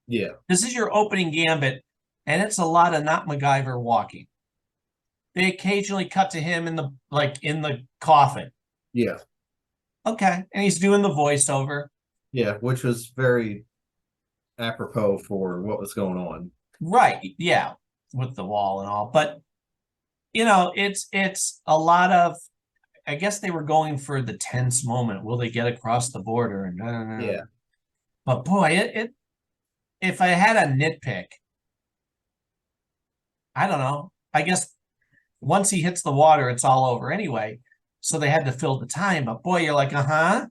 Yeah. This is your opening gambit, and it's a lot of not MacGyver walking. They occasionally cut to him in the coffin. Yeah. Okay. And he's doing the voiceover. Yeah, which was very apropos for what was going on. Right. Yeah. With the wall and all. But, you know, it's a lot of, I guess they were going for the tense moment. Will they get across the border? And Yeah. But boy, if I had a nitpick, I don't know. I guess once he hits the water, it's all over anyway. So they had to fill the time. But boy, you're like, Yeah,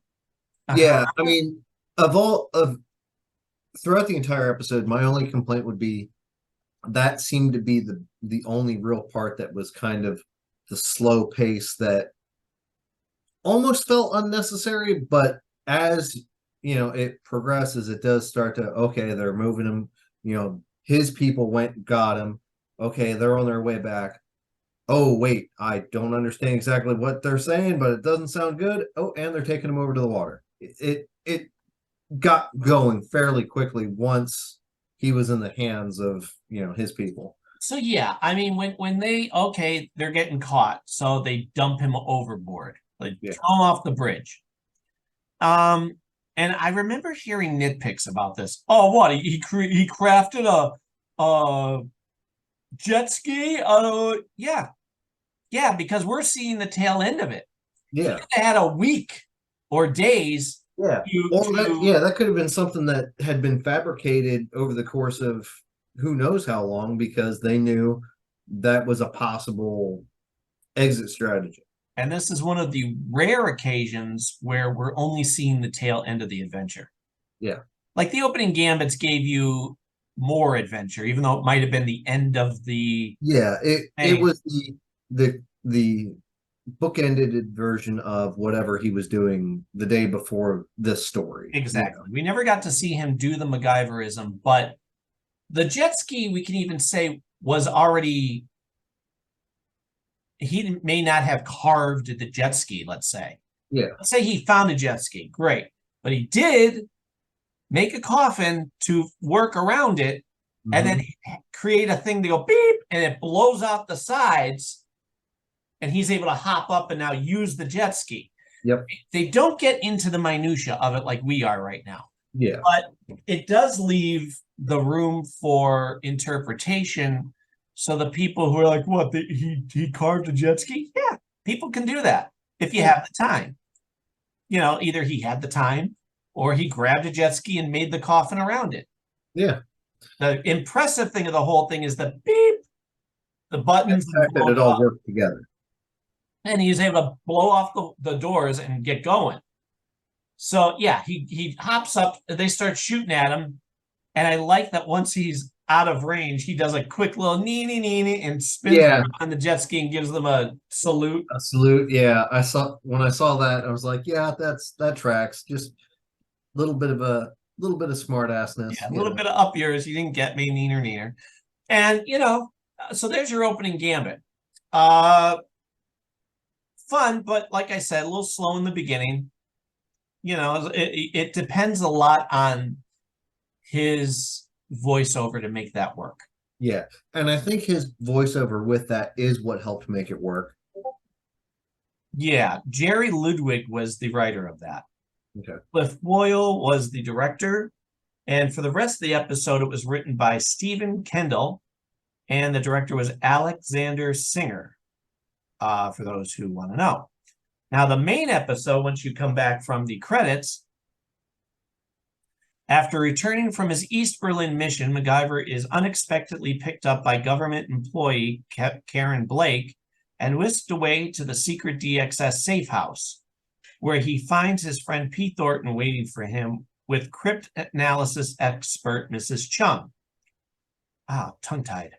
I mean, throughout the entire episode, my only complaint would be that seemed to be the only real part that was kind of the slow pace that almost felt unnecessary. But as it progresses, it does start to, okay, they're moving him. His people went, got him. Okay, they're on their way back. Oh, wait, I don't understand exactly what they're saying, but it doesn't sound good. Oh, and they're taking him over to the water. It got going fairly quickly once he was in the hands of, his people. So, yeah, I mean, when they're getting caught, so they dump him overboard, throw him off the bridge. And I remember hearing nitpicks about this. Oh, what? He crafted a jet ski? Yeah, because we're seeing the tail end of it. Yeah. They had a week or days. Yeah. That could have been something that had been fabricated over the course of who knows how long, because they knew that was a possible exit strategy. And this is one of the rare occasions where we're only seeing the tail end of the adventure. Yeah. Like the opening gambits gave you more adventure, even though it might have been the end of the. Yeah, it was the bookended version of whatever he was doing the day before this story. Exactly. We never got to see him do the MacGyverism, but the jet ski, we can even say, was already. He may not have carved the jet ski, let's say. Yeah. Let's say he found a jet ski. Great. But he did make a coffin to work around it, and then create a thing to go beep, and it blows out the sides, and he's able to hop up and now use the jet ski. Yep. They don't get into the minutia of it like we are right now. Yeah. But it does leave the room for interpretation. So the people who are like, what, he carved a jet ski? Yeah, people can do that if you have the time. Either he had the time or he grabbed a jet ski and made the coffin around it. Yeah. The impressive thing of the whole thing is the beep, the buttons. The fact that it all worked together. and he's able to blow off the doors and get going. So yeah, he hops up, they start shooting at him, and I like that once he's out of range, he does a quick little nee and spins on the jet ski and gives them a salute. A salute. Yeah, when I saw that, I was like, yeah, that tracks. Just little bit of smart assness. Yeah, a little bit of up yours. You didn't get me, neener. And so there's your opening gambit. Fun, but like I said, a little slow in the beginning. It depends a lot on his voiceover to make that work. Yeah, and I think his voiceover with that is what helped make it work. Yeah, Jerry Ludwig was the writer of that. Okay. Cliff Boyle was the director, and for the rest of the episode, it was written by Stephen Kendall, and the director was Alexander Singer, for those who want to know. Now, the main episode, once you come back from the credits, after returning from his East Berlin mission, MacGyver is unexpectedly picked up by government employee Karen Blake and whisked away to the secret DXS safe house, where he finds his friend Pete Thornton waiting for him with cryptanalysis expert Mrs. Chung. Tongue-tied.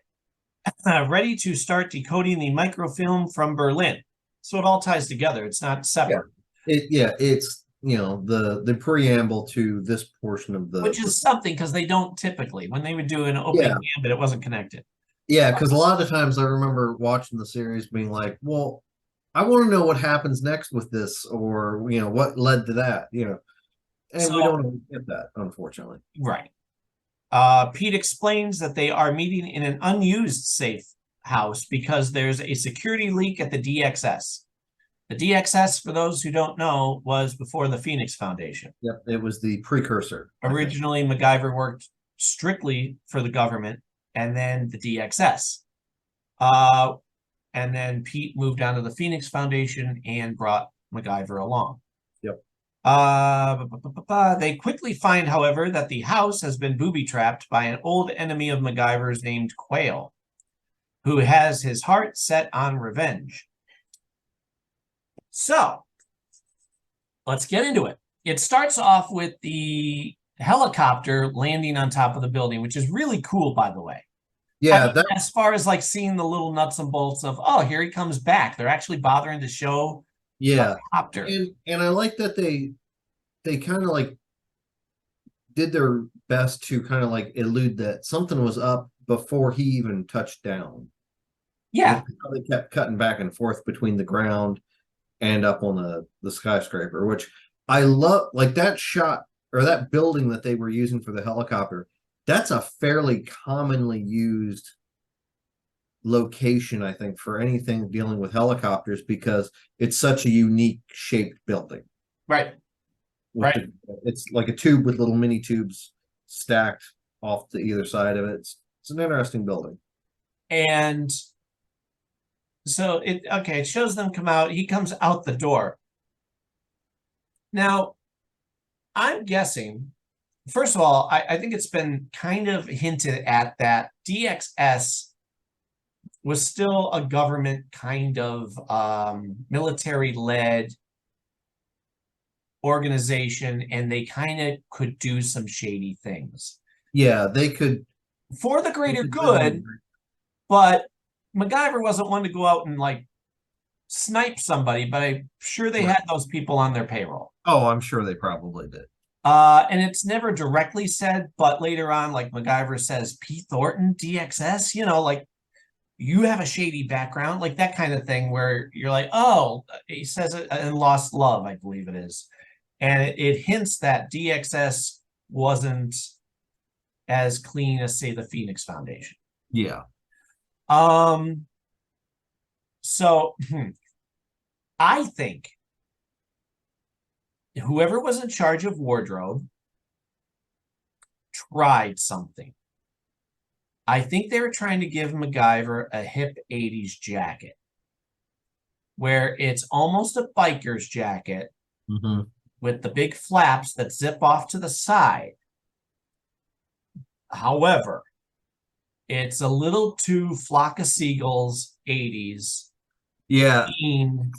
Ready to start decoding the microfilm from Berlin. So it all ties together. It's not separate. It's the preamble to this portion of the, which is something, because they don't typically, when they would do an opening gambit, it wasn't connected. Yeah, because a lot of times I remember watching the series being like, well, I want to know what happens next with this, or what led to that, and so, we don't get that, unfortunately. Right. Pete explains that they are meeting in an unused safe house because there's a security leak at the DXS. The DXS, for those who don't know, was before the Phoenix Foundation. Yep, it was the precursor. Originally, MacGyver worked strictly for the government, and then the DXS. And then Pete moved on to the Phoenix Foundation and brought MacGyver along. Yep. They quickly find, however, that the house has been booby-trapped by an old enemy of MacGyver's named Quail, who has his heart set on revenge. So, let's get into it. It starts off with the helicopter landing on top of the building, which is really cool, by the way. Yeah, as far as like seeing the little nuts and bolts of, oh, here he comes back. They're actually bothering to show the helicopter. And I like that they kind of like did their best to kind of like elude that something was up before he even touched down. Yeah. They kept cutting back and forth between the ground and up on the skyscraper, which I love. Like that shot, or that building that they were using for the helicopter, that's a fairly commonly used location, I think, for anything dealing with helicopters, because it's such a unique shaped building. Right. It's like a tube with little mini tubes stacked off to either side of it. It's an interesting building. And so it shows them come out. He comes out the door. Now, I'm guessing, first of all, I think it's been kind of hinted at that DXS was still a government kind of military-led organization, and they kind of could do some shady things. Yeah, they could. For the greater good, but MacGyver wasn't one to go out and like snipe somebody, but I'm sure they had those people on their payroll. Oh, I'm sure they probably did. And it's never directly said, but later on, like MacGyver says, Pete Thornton, DXS, like you have a shady background, like that kind of thing, where you're like, oh, he says it in Lost Love, I believe it is. And it hints that DXS wasn't as clean as, say, the Phoenix Foundation. Yeah. So I think whoever was in charge of wardrobe tried something. I think they were trying to give MacGyver a hip 80s jacket, where it's almost a biker's jacket with the big flaps that zip off to the side. However, it's a little too Flock of Seagulls 80s Yeah, clean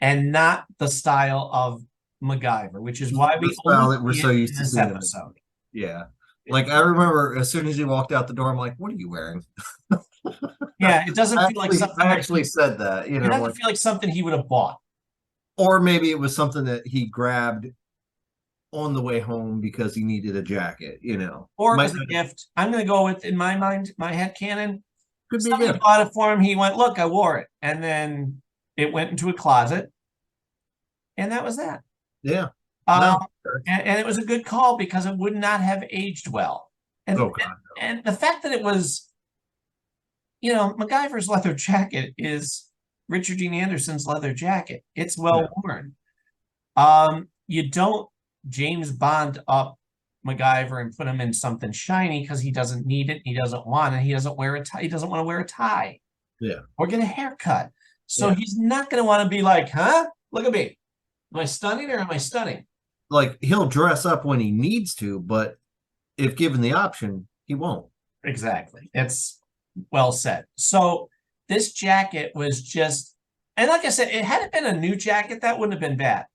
and not the style of MacGyver, which is why we the style only that we're see so it used in to this seeing him. episode. Yeah. Like I remember as soon as he walked out the door, I'm like, "What are you wearing?" Yeah, it doesn't feel like something I that actually said that, it doesn't feel like something he would have bought. or maybe it was something that he grabbed on the way home because he needed a jacket. Or it Might was a gift. I'm going to go with, in my mind, my head canon. could be a Somebody gift. bought it for him. He went, look, I wore it. And then it went into a closet. And that was that. Yeah. Um, No. and it was a good call because it would not have aged well. And, Oh God. and the fact that it was, MacGyver's leather jacket is Richard Dean Anderson's leather jacket. It's well worn. You don't James Bond up MacGyver and put him in something shiny because he doesn't need it, he doesn't want it, he doesn't wear a tie, he doesn't want to wear a tie. Yeah. Or get a haircut. So Yeah. he's not going to want to be like, huh? Look at me. Am I stunning or am I stunning? Like he'll dress up when he needs to, but if given the option, he won't. Exactly. It's well said. So this jacket was just, and like I said, it had it been a new jacket, that wouldn't have been bad.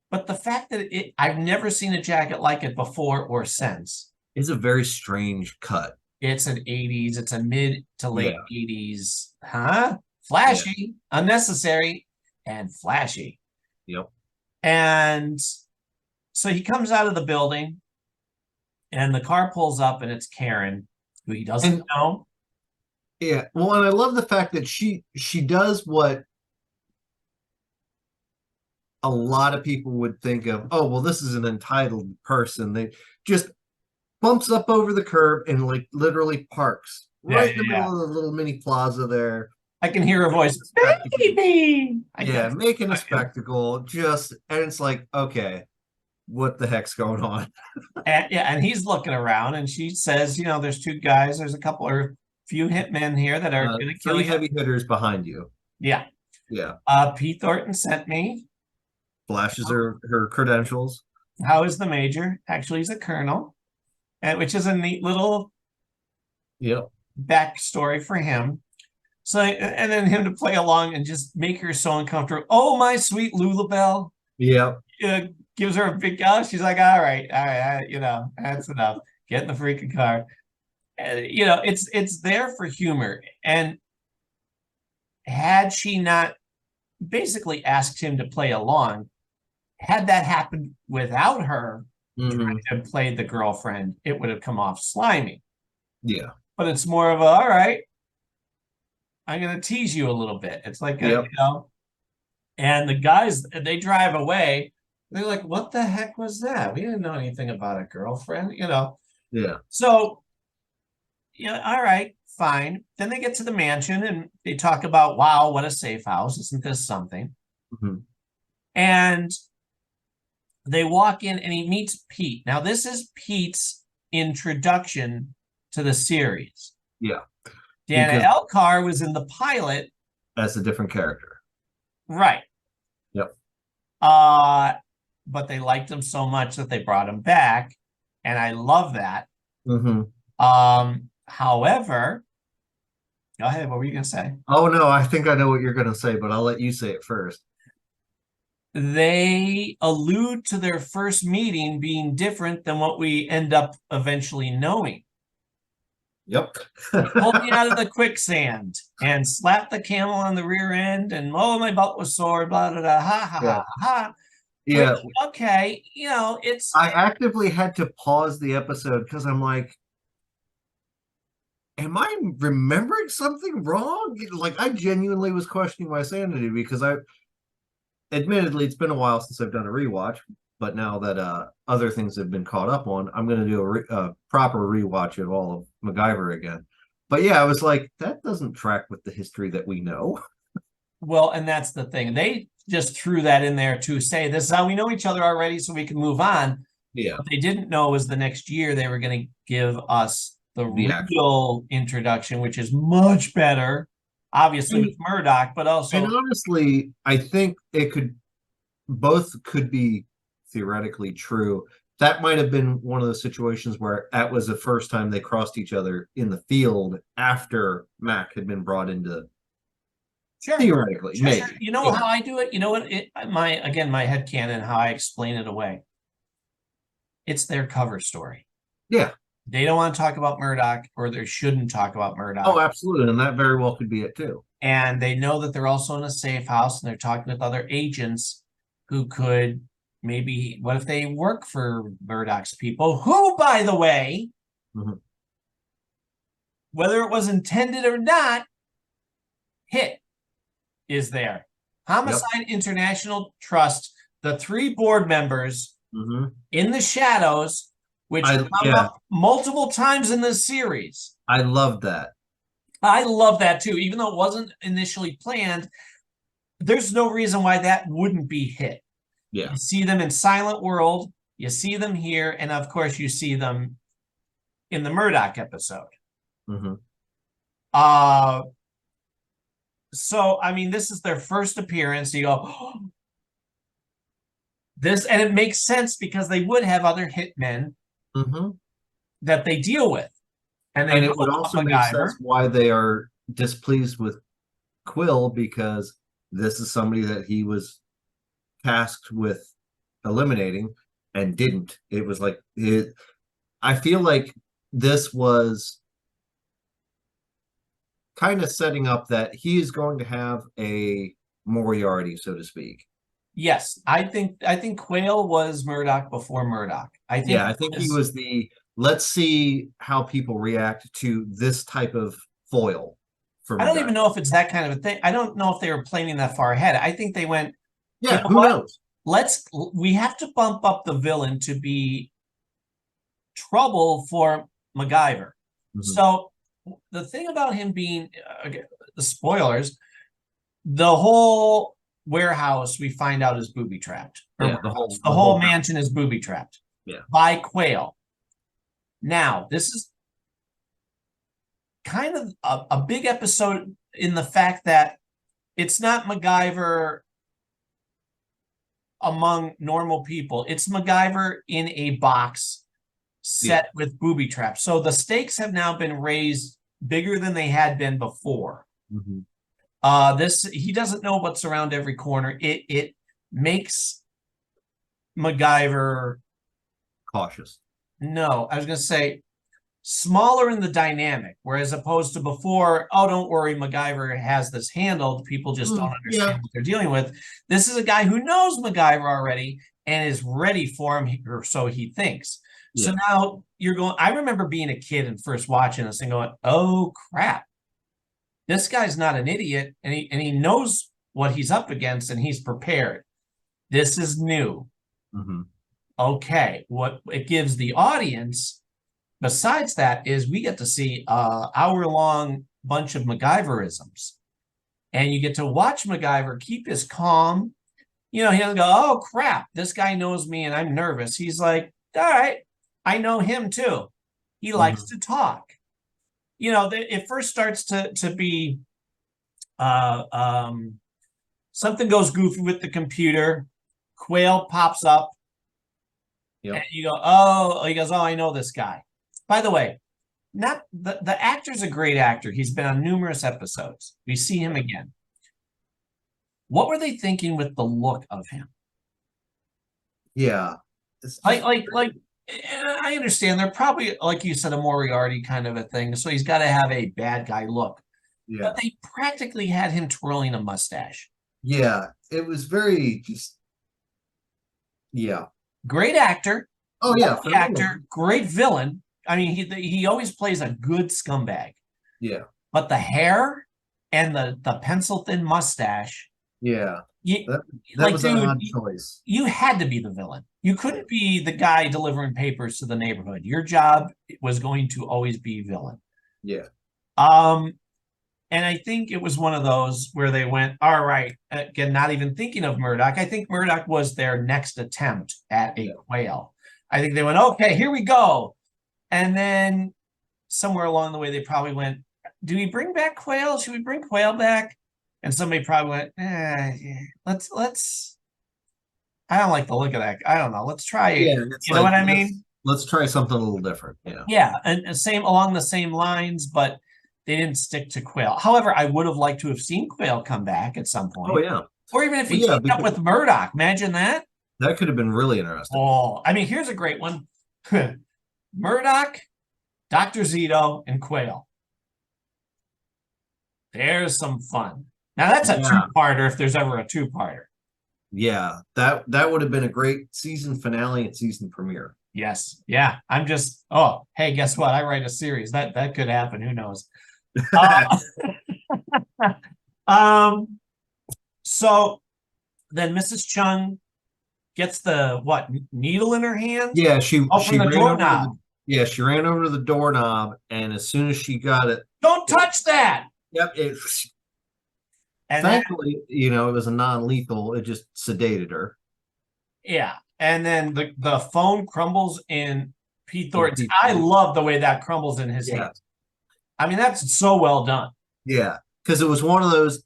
But the fact that I've never seen a jacket like it before or since. It's a very strange cut. It's an 80s, it's a mid to late 80s. Huh? Flashy, unnecessary, and flashy. Yep. And so he comes out of the building and the car pulls up and it's Karen, who he doesn't know. Yeah. Well, and I love the fact that she does what a lot of people would think of, oh, well, this is an entitled person. They just bumps up over the curb and like literally parks right in the middle of the little mini plaza there. I can hear her voice, baby. Making a spectacle. And it's like, okay, what the heck's going on? And he's looking around, and she says, there's two guys, there's a couple or few hitmen here that are going to kill you. Heavy hitters behind you. Yeah. Yeah. Pete Thornton sent me. Flashes her credentials. How is the major? Actually, he's a colonel, which is a neat little backstory for him. So, and then him to play along and just make her so uncomfortable. Oh, my sweet Lulabelle. Yeah. Gives her a big go. She's like, all right, that's enough. Get in the freaking car. It's there for humor. And had she not basically asked him to play along, had that happened without her trying to play the girlfriend, it would have come off slimy. Yeah. But it's more of all right, I'm going to tease you a little bit. It's like, and the guys, they drive away. They're like, what the heck was that? We didn't know anything about a girlfriend, Yeah. So, all right, fine. Then they get to the mansion and they talk about, wow, what a safe house. Isn't this something? Mm-hmm. And they walk in and he meets Pete. Now, this is Pete's introduction to the series. Yeah. Dana Elcar was in the pilot as a different character. Right. Yep. But they liked him so much that they brought him back. And I love that. Mm-hmm. However, go ahead. What were you going to say? Oh, no, I think I know what you're going to say, but I'll let you say it first. They allude to their first meeting being different than what we end up eventually knowing. Yep. Pulled me out of the quicksand and slapped the camel on the rear end and my butt was sore, blah, blah, blah, ha, ha, ha, ha. Yeah. Which, okay, it's... I actively had to pause the episode because I'm like, am I remembering something wrong? Like, I genuinely was questioning my sanity because admittedly, it's been a while since I've done a rewatch, but now that other things have been caught up on, I'm going to do a proper rewatch of all of MacGyver again. But yeah, I was like, that doesn't track with the history that we know. Well, and that's the thing. They just threw that in there to say, this is how we know each other already, so we can move on. Yeah. What they didn't know was the next year they were going to give us the real introduction, which is much better, obviously, with Murdoch, but also... And honestly, I think both could be theoretically true. That might have been one of the situations where that was the first time they crossed each other in the field after Mac had been brought into Sure. Theoretically, Sure, maybe. sure. You know how I do it? You know what? My headcanon, how I explain it away. It's their cover story. Yeah. They don't want to talk about Murdoch, or they shouldn't talk about Murdoch. Oh, absolutely. And that very well could be it too. And they know that they're also in a safe house, and they're talking with other agents who could maybe, what if they work for Murdoch's people, who, by the way, whether it was intended or not, Hit is there. Homicide International Trust, the 3 board members in the shadows, which come up multiple times in this series. I love that. I love that too. Even though it wasn't initially planned, there's no reason why that wouldn't be Hit. Yeah. You see them in Silent World, you see them here, and of course you see them in the Murdoch episode. So I mean, this is their first appearance. You go, oh, this, and it makes sense because they would have other hitmen that they deal with. And it would also make sense why they are displeased with Quill, because this is somebody that he was tasked with eliminating and didn't. It was like I feel like this was kind of setting up that he is going to have a Moriarty, so to speak. Yes, I think Quail was Murdoch before Murdoch. I think he was the, let's see how people react to this type of foil. I don't even know if it's that kind of a thing. I don't know if they were planning that far ahead. I think they went, yeah, who knows? We have to bump up the villain to be trouble for MacGyver. So the thing about him being, the spoilers, the whole warehouse we find out is booby trapped. Yeah, the whole mansion is booby trapped. Yeah. By Quail. Now, this is kind of a big episode in the fact that it's not MacGyver among normal people. It's MacGyver in a box set with booby traps. So the stakes have now been raised bigger than they had been before. He doesn't know what's around every corner. It makes MacGyver cautious. No, I was going to say smaller in the dynamic, whereas opposed to before, oh, don't worry, MacGyver has this handled. People just don't understand what they're dealing with. This is a guy who knows MacGyver already and is ready for him, or so he thinks. So now you're going, I remember being a kid and first watching this and going, oh, crap. This guy's not an idiot, and he knows what he's up against, and he's prepared. This is new. Okay, what it gives the audience, besides that, is we get to see an hour-long bunch of MacGyverisms. And you get to watch MacGyver keep his calm. You know, he'll go, oh, crap, this guy knows me and I'm nervous. He's like, all right, I know him too. He likes to talk. You know, it first starts to be something goes goofy with the computer. Quail pops up. And you go, oh, he goes, oh, I know this guy. By the way, not the actor's a great actor. He's been on numerous episodes. We see him again. What were they thinking with the look of him? Yeah. Like I understand they're probably, like you said, a Moriarty kind of a thing. So he's got to have a bad guy look. Yeah. But they practically had him twirling a mustache. Yeah. It was very just, yeah. Great actor. Oh, yeah. Actor. Great villain. I mean, he always plays a good scumbag. Yeah. But the hair and the pencil-thin mustache. Yeah. That like, was dude, an odd choice. You had to be the villain. You couldn't be the guy delivering papers to the neighborhood. Your job was going to always be villain. Yeah. And I think it was one of those where they went, all right, again, not even thinking of Murdoch. I think Murdoch was their next attempt at a Quail. I think they went, okay, here we go. And then somewhere along the way, they probably went, do we bring back Quail? Should we bring Quail back? And somebody probably went, let's, I don't like the look of that. I don't know. Let's try it. Yeah, you know what I mean? Let's try something a little different. Yeah. Yeah. And same along the same lines, but they didn't stick to Quail. However, I would have liked to have seen Quail come back at some point. Oh yeah, Or even if he Well, yeah, teamed up with Murdoch. Imagine that. that could have been really interesting. Oh, I mean, here's a great one. Murdoch, Dr. Zito, and Quail. There's some fun. Now that's a Yeah. two-parter if there's ever a two-parter. Yeah, that would have been a great season finale and season premiere. Yes. Yeah. I'm just, hey, guess what? I write a series. That could happen. Who knows? So then Mrs. Chung gets the needle in her hand? Yeah, she from the ran over to doorknob. she ran over to the doorknob, and as soon as she got it, Don't touch that. yep, it And then, thankfully, it was a non-lethal. It just sedated her. yeah. And then the phone crumbles in Pete Thornton's. Pete I Thornton. love the way that crumbles in his Yeah. hand. I mean, that's so well done. Yeah, because it was one of those.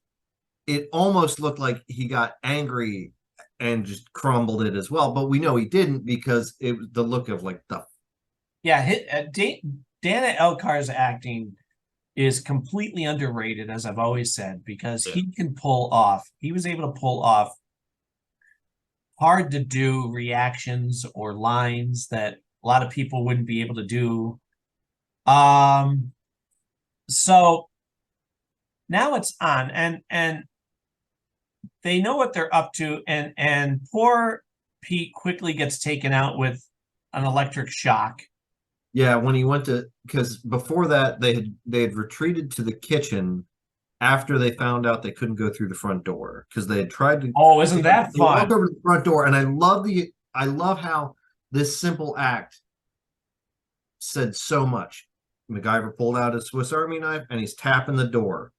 It almost looked like he got angry and just crumbled it as well, but we know he didn't because it was the look of like the. Yeah, Dana Elkar's acting is completely underrated, as I've always said, because he was able to pull off hard to do reactions or lines that a lot of people wouldn't be able to do. So now it's on, and they know what they're up to, and poor Pete quickly gets taken out with an electric shock. Yeah, when he went to, because before that they had retreated to the kitchen after they found out they couldn't go through the front door because they had tried to. Oh, isn't that They walked fun? over to the front door, and I love how this simple act said so much. MacGyver pulled out his Swiss Army knife and he's tapping the door.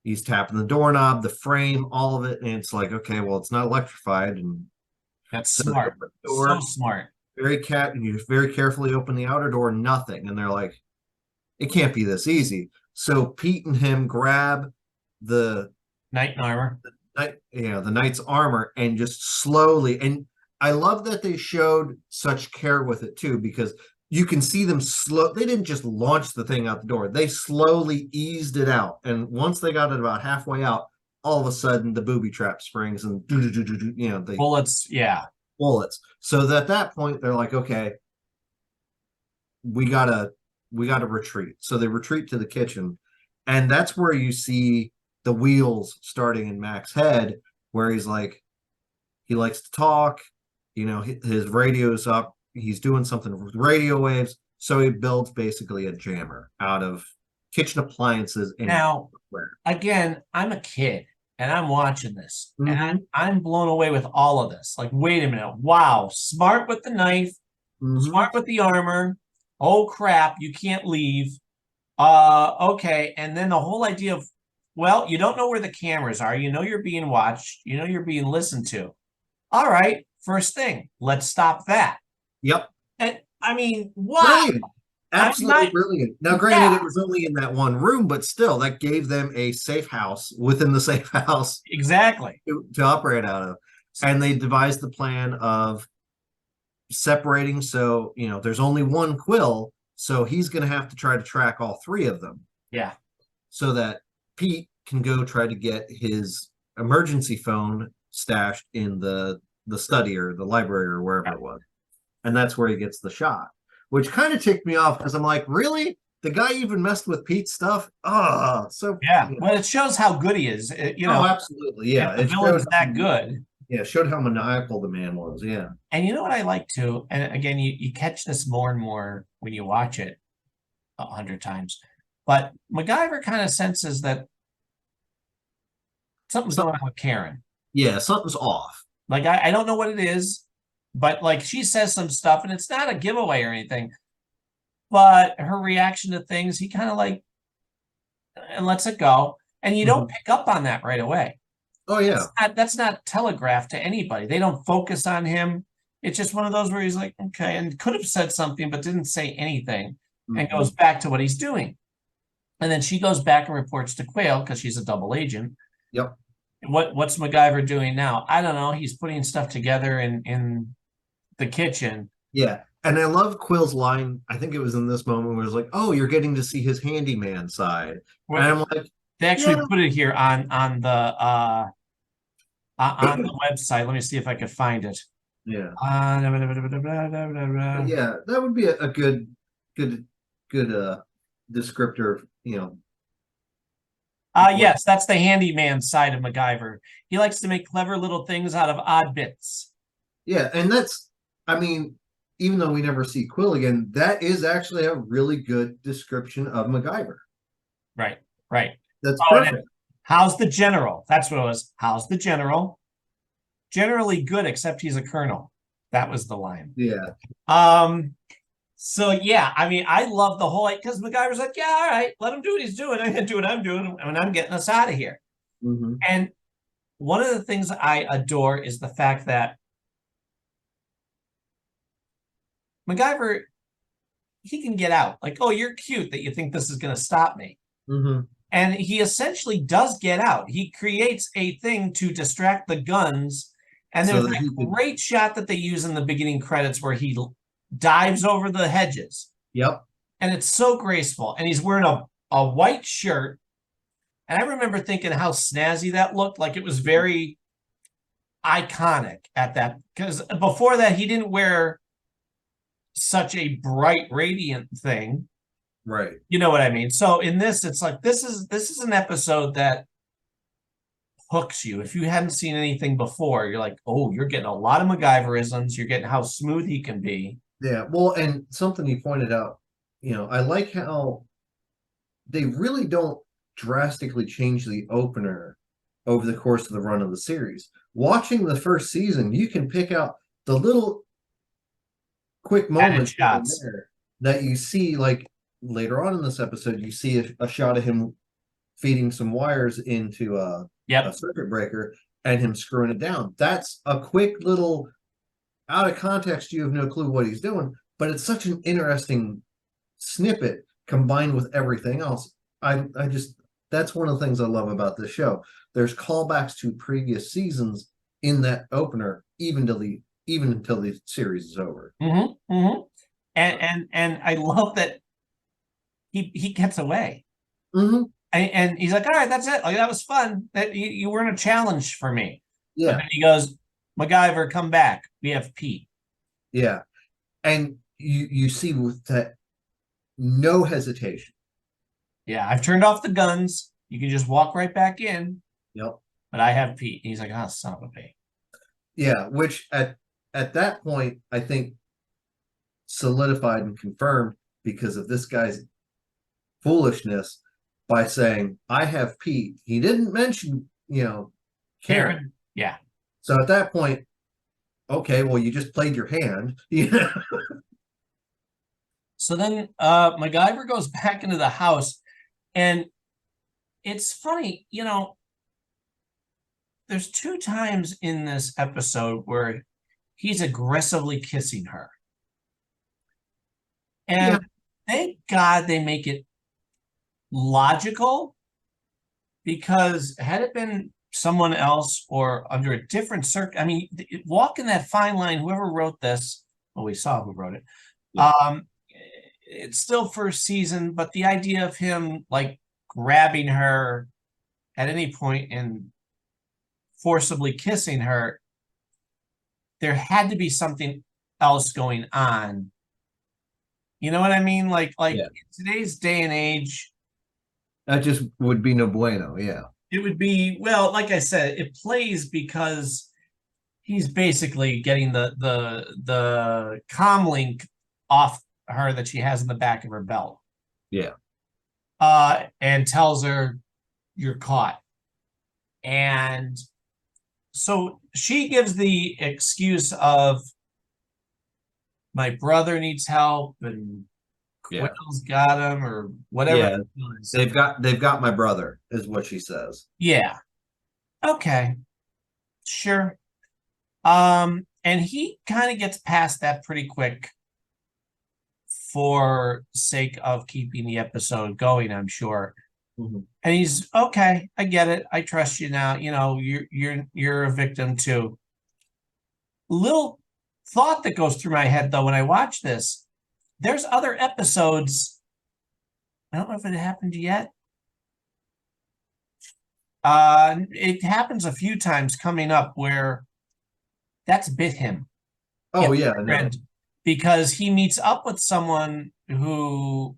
He's tapping the doorknob, the frame, all of it, and it's like, okay, well, it's not electrified, and That's so the smart. door- So smart. and you very carefully open the outer door, nothing, and they're like, it can't be this easy. So Pete and him grab the Knight in armor. the knight's armor and just slowly, and I love that they showed such care with it too, because you can see them they didn't just launch the thing out the door, they slowly eased it out, and once they got it about halfway out, all of a sudden the booby trap springs and they Bullets. Yeah. bullets. So at that point they're like, okay, we gotta retreat. So they retreat to the kitchen, and that's where you see the wheels starting in Mac's head, where he's like, he likes to talk, his radio's up, he's doing something with radio waves, so he builds basically a jammer out of kitchen appliances. Now, again, I'm a kid and I'm watching this, and I'm blown away with all of this. Like, wait a minute, wow, smart with the knife, smart with the armor. Oh crap, you can't leave. Okay, and then the whole idea of, well, you don't know where the cameras are. You know you're being watched. You know you're being listened to. All right, first thing, let's stop that. Yep. And I mean, wow. Brilliant. Absolutely brilliant. Now, granted, it was only in that one room, but still, that gave them a safe house within the safe house Exactly. to operate out of. And they devised the plan of separating. So, there's only one Quill, so he's going to have to try to track all three of them. Yeah. So that Pete can go try to get his emergency phone stashed in the study or the library or wherever it was. And that's where he gets the shot, which kind of ticked me off because I'm like, really? The guy even messed with Pete's stuff? Oh, so yeah. Well, it shows how good he is. Oh, absolutely. Yeah. The villain's that good. Yeah, showed how maniacal the man was. Yeah. And you know what I like too? And again, you catch this more and more when you watch it 100 times. But MacGyver kind of senses that something's going on with Karen. Yeah, something's off. Like, I don't know what it is, but like she says some stuff and it's not a giveaway or anything. But her reaction to things, he kind of like and lets it go. And you don't pick up on that right away. Oh, yeah. That's not telegraphed to anybody. They don't focus on him. It's just one of those where he's like, okay, and could have said something, but didn't say anything and goes back to what he's doing. And then she goes back and reports to Quail because she's a double agent. Yep. What's MacGyver doing now? I don't know. He's putting stuff together in the kitchen. Yeah. And I love Quill's line. I think it was in this moment where it was like, "Oh, you're getting to see his handyman side," and I'm like, They actually "Yeah, put it here on the website. Let me see if I could find it. yeah." Uh, But yeah, that would be a good, good descriptor. yes, that's the handyman side of MacGyver. He likes to make clever little things out of odd bits. Yeah, and that's, I mean, even though we never see Quill again, that is actually a really good description of MacGyver. Right, right. That's Oh, and then, perfect. how's the general? That's what it was. How's the general? Generally good, except he's a colonel. That was the line. Yeah. So yeah, I mean, I love the whole, because MacGyver's like, yeah, all right, let him do what he's doing. I'm gonna do what I'm doing, and I'm getting us out of here. Hmm. And one of the things I adore is the fact that MacGyver, he can get out. Like, oh, you're cute that you think this is gonna stop me. Hmm. And he essentially does get out. He creates a thing to distract the guns. And So there's that he that could. great shot that they use in the beginning credits where he dives over the hedges. Yep. And it's so graceful. And he's wearing a white shirt. And I remember thinking how snazzy that looked. Like it was very iconic at that. Because before that, he didn't wear such a bright, radiant thing. Right. You know what I mean? So in this, it's like this is an episode that hooks you. If you hadn't seen anything before, you're like, oh, you're getting a lot of MacGyverisms. You're getting how smooth he can be. Yeah. Well, and something you pointed out, I like how they really don't drastically change the opener over the course of the run of the series. Watching the first season, you can pick out the little quick Added moments here and shots. there that you see, like later on in this episode, you see a shot of him feeding some wires into a Yep. circuit breaker and him screwing it down. That's a quick little out of context. You have no clue what he's doing, but it's such an interesting snippet combined with everything else. I just, that's one of the things I love about this show. There's callbacks to previous seasons in that opener, even until the series is over. Mm-hmm. Mm-hmm. And I love that he gets away. Mm-hmm. And he's like, all right, that's it. Like that was fun. That you weren't a challenge for me. But Yeah. then he goes, MacGyver, come back. We have Pete. Yeah. And you see with that no hesitation. Yeah, I've turned off the guns. You can just walk right back in. Yep. But I have Pete. And he's like, oh, son of a bitch. Yeah, which at that point I think solidified and confirmed because of this guy's foolishness by saying, I have Pete. He didn't mention, Karen. Yeah. So at that point, okay, well, you just played your hand. So then MacGyver goes back into the house, and it's funny, there's 2 times in this episode where he's aggressively kissing her. And thank God they make it logical, because had it been someone else or under a different I mean, walking that fine line, whoever wrote this, well, we saw who wrote it. Yeah. It's still first season, but the idea of him like grabbing her at any point and forcibly kissing her, there had to be something else going on. You know what I mean? Like Yeah. in today's day and age, That just would be no bueno. Yeah. it would be, well, like I said, it plays because he's basically getting the comm link off her that she has in the back of her belt. Yeah. And tells her you're caught. And so she gives the excuse of my brother needs help and Quill's got him or whatever. Yeah. They've got my brother is what she says. Yeah. Okay. Sure. And he kind of gets past that pretty quick for sake of keeping the episode going, I'm sure. Mm-hmm. And he's okay, I get it. I trust you now. You're a victim too. Little thought that goes through my head though when I watch this. There's other episodes. I don't know if it happened yet. It happens a few times coming up where that's bit him. Oh in yeah, the no. trend, because he meets up with someone who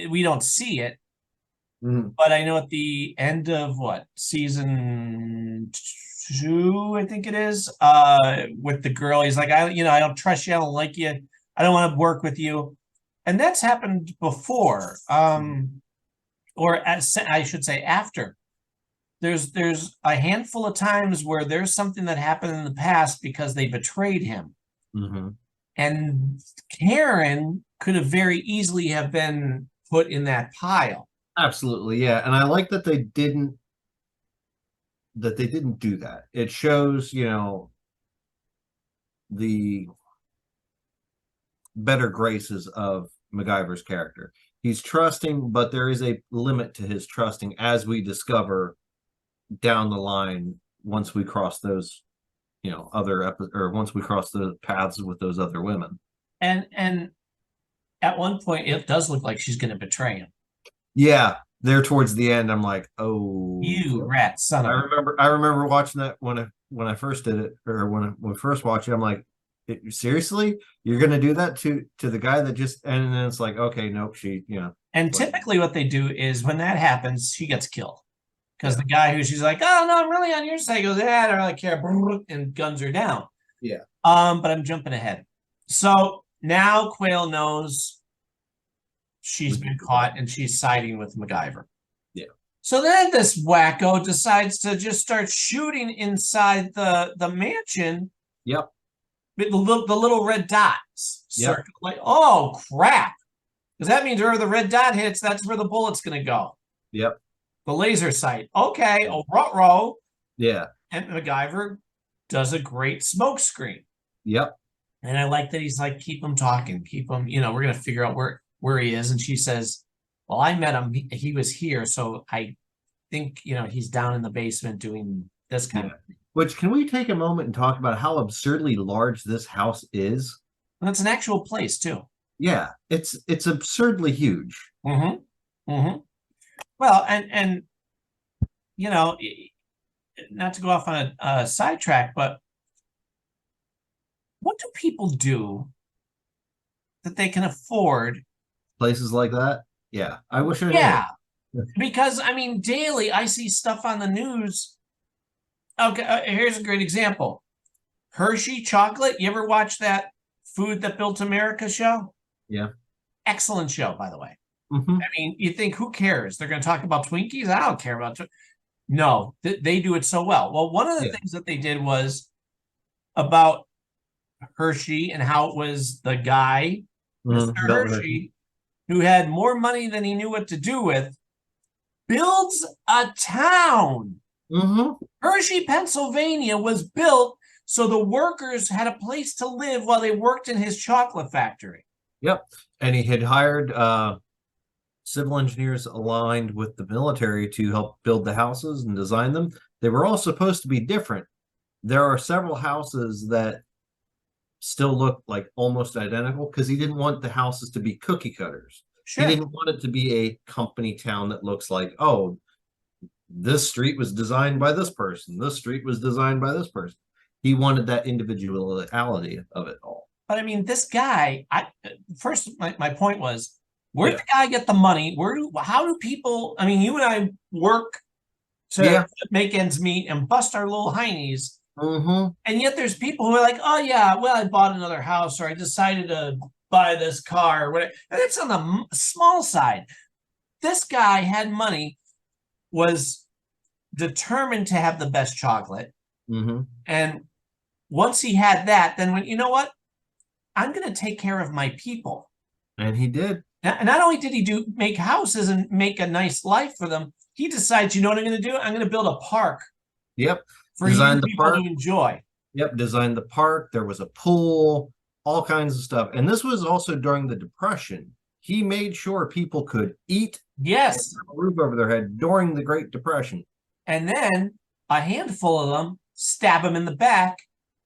we don't see it, Mhm. but I know at the end of what, season 2, I think it is, with the girl, he's like, I don't trust you, I don't like you, I don't want to work with you. And that's happened before, or as I should say after. There's a handful of times where there's something that happened in the past because they betrayed him. Mm-hmm. And Karen could have very easily have been put in that pile. Absolutely, yeah. And I like that they didn't do that. It shows, the better graces of MacGyver's character. He's trusting, but there is a limit to his trusting, as we discover down the line once we cross those, once we cross the paths with those other women. And at one point, it does look like she's going to betray him. Yeah, there towards the end, I'm like, oh, you rat son of I remember watching that when I first did it, or when we first watched it. I'm like, seriously, you're gonna do that to the guy that just, and then it's like, okay, nope, And typically what they do is when that happens, she gets killed. Because the guy who she's like, oh no, I'm really on your side, goes, I don't really care, and guns her down. Yeah. But I'm jumping ahead. So now Quail knows she's been caught and she's siding with MacGyver. Yeah. So then this wacko decides to just start shooting inside the mansion. Yep. The little red dots. Yep. Like, oh crap. Because that means wherever the red dot hits, that's where the bullet's gonna go. Yep. The laser sight. Okay, oh ruh-roh. Yeah. And MacGyver does a great smoke screen. Yep. And I like that he's like, keep him talking, keep him, we're gonna figure out where he is. And she says, well, I met him, he was here, so I think he's down in the basement doing this kind of thing. Which, can we take a moment and talk about how absurdly large this house is? And it's an actual place too. Yeah, it's absurdly huge. Mm-hmm. Mm-hmm. Well, and not to go off on a sidetrack, but what do people do that they can afford Places like that? Yeah, I wish I Yeah, did. because I mean, daily I see stuff on the news. Okay, here's a great example. Hershey chocolate. You ever watch that Food That Built America show? Yeah. Excellent show, by the way. Mm-hmm. I mean, you think, who cares? They're going to talk about Twinkies? I don't care about No, they do it so well. Well, one of the things that they did was about Hershey and how it was the guy, Mr. Hershey, who had more money than he knew what to do with, builds a town. Mm-hmm. Hershey, Pennsylvania was built so the workers had a place to live while they worked in his chocolate factory. Yep. And he had hired civil engineers aligned with the military to help build the houses and design them. They were all supposed to be different. There are several houses that still look like almost identical because he didn't want the houses to be cookie cutters. Sure. He didn't want it to be a company town that looks like, oh, this street was designed by this person. This street was designed by this person. He wanted that individuality of it all. But I mean, this guy, my point was, where did the guy get the money? How do people, I mean, you and I work to make ends meet and bust our little heinies. Mm-hmm. And yet there's people who are like, oh yeah, well, I bought another house, or I decided to buy this car, or whatever. And it's on the small side. This guy had money, was determined to have the best chocolate. Mm-hmm. And once he had that, then when, you know what? I'm going to take care of my people. And he did. And not only did he make houses and make a nice life for them, he decides, you know what I'm going to do? I'm going to build a park. Yep. For you people to enjoy. Yep. Designed the park. There was a pool, all kinds of stuff. And this was also during the Depression. He made sure people could eat. Yes. And have a roof over their head during the Great Depression. And then a handful of them stab him in the back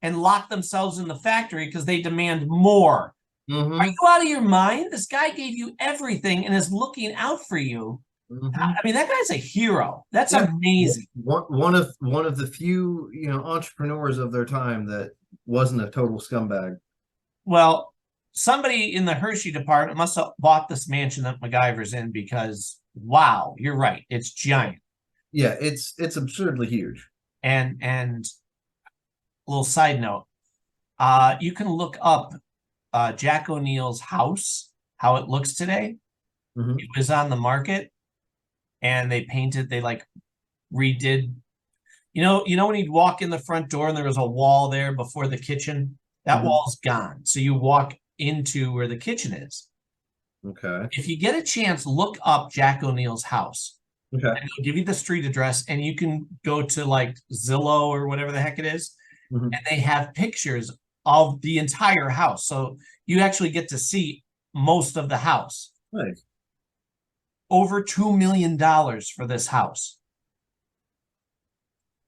and lock themselves in the factory because they demand more. Mhm. Are you out of your mind? This guy gave you everything and is looking out for you. Mhm. I mean, that guy's a hero. That's Yeah. amazing. One of the few, entrepreneurs of their time that wasn't a total scumbag. Well, somebody in the Hershey department must have bought this mansion that MacGyver's in because, wow, you're right. It's giant. Yeah, it's absurdly huge. And a little side note, you can look up Jack O'Neill's house, how it looks today. Mhm. It was on the market, and they like redid. When you'd walk in the front door and there was a wall there before the kitchen, that Mhm. wall's gone. So you walk into where the kitchen is. Okay. If you get a chance, look up Jack O'Neill's house. Okay. And it'll give you the street address, and you can go to like Zillow or whatever the heck it is, Mhm. and they have pictures of the entire house. So you actually get to see most of the house. Nice. Over $2 million for this house.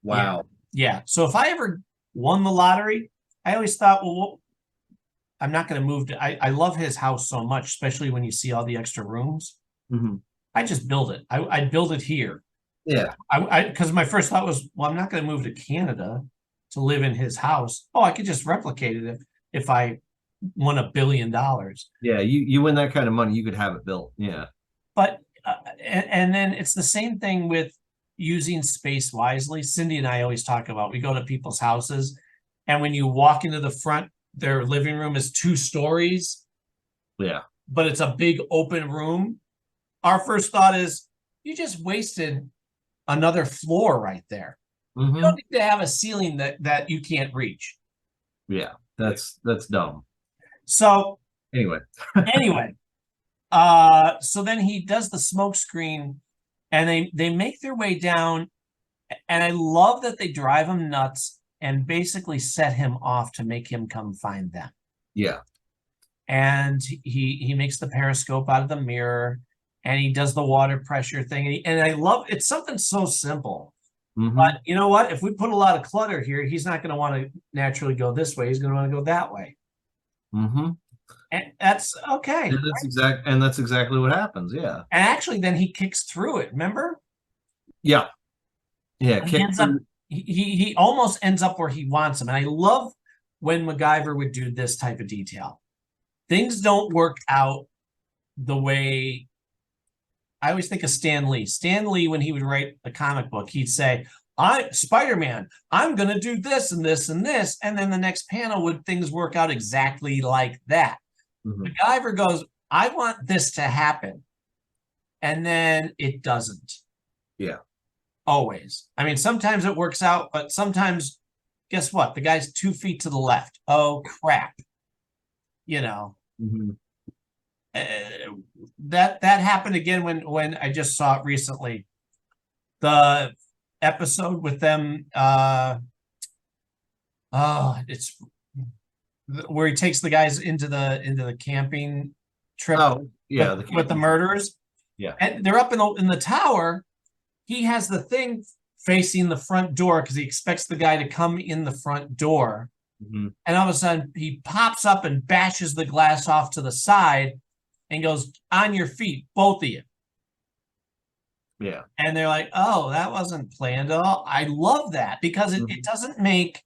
Wow. Yeah. So if I ever won the lottery, I always thought, well, I'm not going to move to. I love his house so much, especially when you see all the extra rooms. Mhm. I just build it. I'd build it here. Yeah. Because my first thought was, well, I'm not going to move to Canada to live in his house. Oh, I could just replicate it if I won $1 billion. Yeah. You win that kind of money, you could have it built. Yeah. But and then it's the same thing with using space wisely. Cindy and I always talk about, we go to people's houses, and when you walk into the front, their living room is 2 stories, Yeah. but it's a big open room. Our first thought is, you just wasted another floor right there. Mhm. You don't need to have a ceiling that you can't reach. Yeah. That's dumb. So Anyway. anyway, so then he does the smoke screen, and they make their way down, and I love that they drive him nuts and basically set him off to make him come find them. Yeah. And he makes the periscope out of the mirror, and he does the water pressure thing, and I love it's something so simple. Mhm. But you know what? If we put a lot of clutter here, he's not going to want to naturally go this way. He's going to want to go that way. Mhm. And that's okay. And that's exactly what happens. Yeah. And actually, then he kicks through it. Remember? Yeah. Yeah. And he almost ends up where he wants him. And I love when MacGyver would do this type of detail. Things don't work out the way I always think of Stan Lee. Stan Lee, when he would write a comic book, he'd say, Spider-Man, I'm going to do this and this and this. And then the next panel would things work out exactly like that. Mhm. MacGyver goes, I want this to happen. And then it doesn't. Yeah. Always. I mean, sometimes it works out, but sometimes, guess what? The guy's 2 feet to the left. Oh, crap. Mhm. That happened again when I just saw it recently. The episode with them, it's where he takes the guys into the camping trip. Oh, yeah, with the murderers. Yeah. And they're up in the tower. He has the thing facing the front door because he expects the guy to come in the front door. Mhm. And all of a sudden, he pops up and bashes the glass off to the side and goes, on your feet, both of you. Yeah. And they're like, oh, that wasn't planned at all. I love that because it doesn't make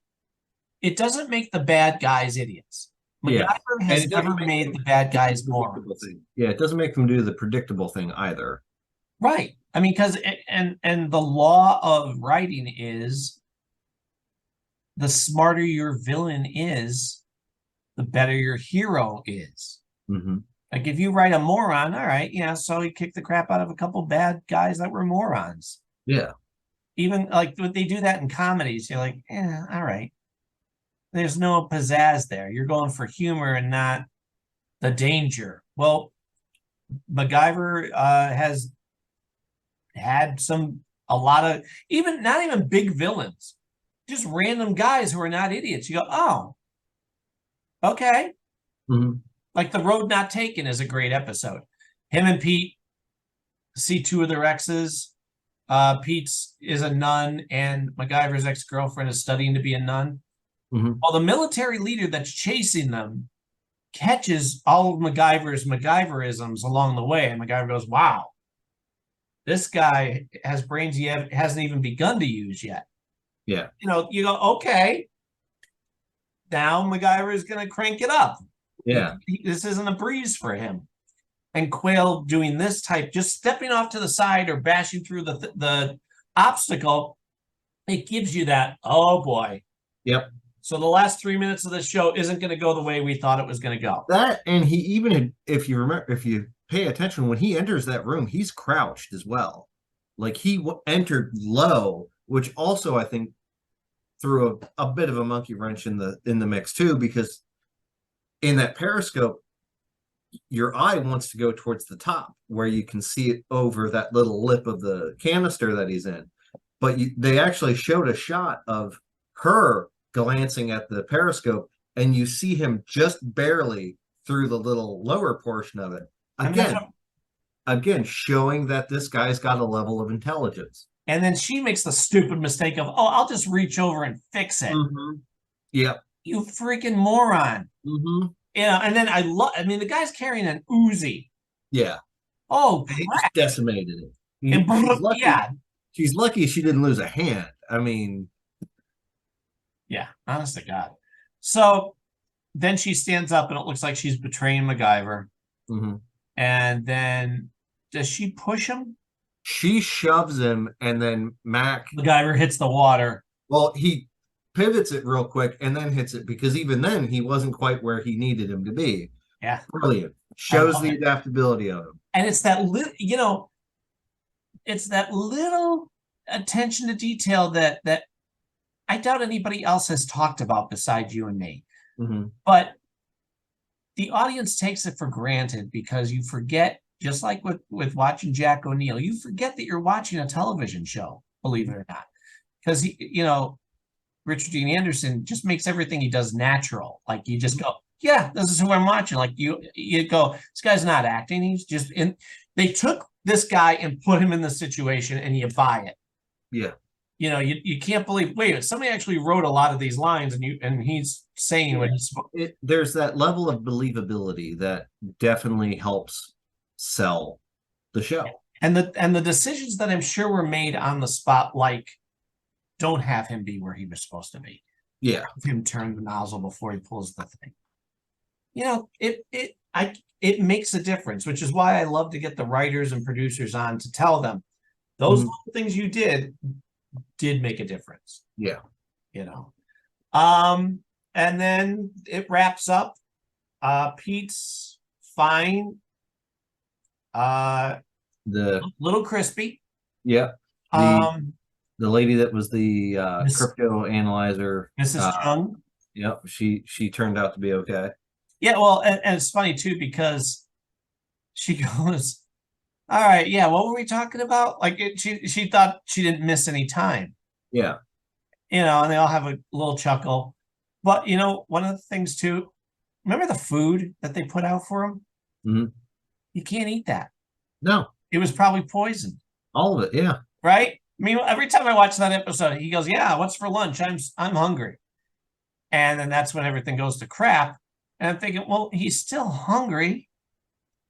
the bad guys idiots. Yeah. MacGyver has it doesn't never make made them the bad guys do the predictable morons. thing. Yeah, it doesn't make them do the predictable thing either. Right. I mean, because and the law of writing is the smarter your villain is, the better your hero is. Mm-hmm. Like if you write a moron, all right, yeah, so he kicked the crap out of a couple bad guys that were morons. Yeah. Even like when they do that in comedies, you're like, yeah, all right. There's no pizzazz there. You're going for humor and not the danger. Well, MacGyver has had a lot of not even big villains, just random guys who are not idiots. You go, oh, okay. Mm-hmm. Like The Road Not Taken is a great episode. Him and Pete see 2 of their exes. Pete's is a nun, and MacGyver's ex-girlfriend is studying to be a nun. Well, the military leader that's chasing them catches all of MacGyver's MacGyverisms along the way, and MacGyver goes, "Wow, this guy has brains he hasn't even begun to use yet." Yeah. You go, okay, now MacGyver is going to crank it up. Yeah. This isn't a breeze for him. And Quayle doing this type, just stepping off to the side or bashing through the obstacle, it gives you that, oh boy. Yep. So the last 3 minutes of this show isn't going to go the way we thought it was going to go. That, and he even, if you pay attention, when he enters that room, he's crouched as well. Like he entered low, which also I think threw a bit of a monkey wrench in the mix too, because in that periscope, your eye wants to go towards the top where you can see it over that little lip of the canister that he's in. But they actually showed a shot of her glancing at the periscope, and you see him just barely through the little lower portion of it. Again, showing that this guy's got a level of intelligence. And then she makes the stupid mistake of, oh, I'll just reach over and fix it. Yep. You freaking moron. And then I mean, the guy's carrying an Uzi. Yeah. Oh, he crap. just decimated it. She's lucky she didn't lose a hand. I mean, yeah, honest to God. So then she stands up and it looks like she's betraying MacGyver. And then does she push him? She shoves him, and then MacGyver hits the water. Well, he pivots it real quick and then hits it, because even then he wasn't quite where he needed him to be. Yeah. Brilliant. Shows the adaptability of him. And it's that little, it's that little attention to detail that I doubt anybody else has talked about besides you and me. But the audience takes it for granted because you forget, just like with watching Jack O'Neill, you forget that you're watching a television show, believe it or not. Because, Richard Dean Anderson just makes everything he does natural. Like you just go, yeah, this is who I'm watching. Like you go, this guy's not acting. He's just in. They took this guy and put him in the situation, and you buy it. Yeah. You can't believe. Wait, somebody actually wrote a lot of these lines, and he's saying what he's. There's that level of believability that definitely helps sell the show. And the decisions that I'm sure were made on the spot, like, don't have him be where he was supposed to be. Yeah. Have him turn the nozzle before he pulls the thing. It makes a difference, which is why I love to get the writers and producers on to tell them those little things you did make a difference. Yeah. And then it wraps up. Pete's fine. The little crispy. Yeah. The lady that was the crypto analyzer, Mrs. Chung. Yep, she turned out to be okay. Yeah, well, and it's funny too because she goes, "All right, yeah, what were we talking about?" Like she thought she didn't miss any time. Yeah, and they all have a little chuckle. But one of the things too, remember the food that they put out for him? You can't eat that. No, it was probably poisoned. All of it, yeah. Right? I mean, every time I watch that episode, he goes, "Yeah, what's for lunch? I'm hungry." And then that's when everything goes to crap. And I'm thinking, well, he's still hungry.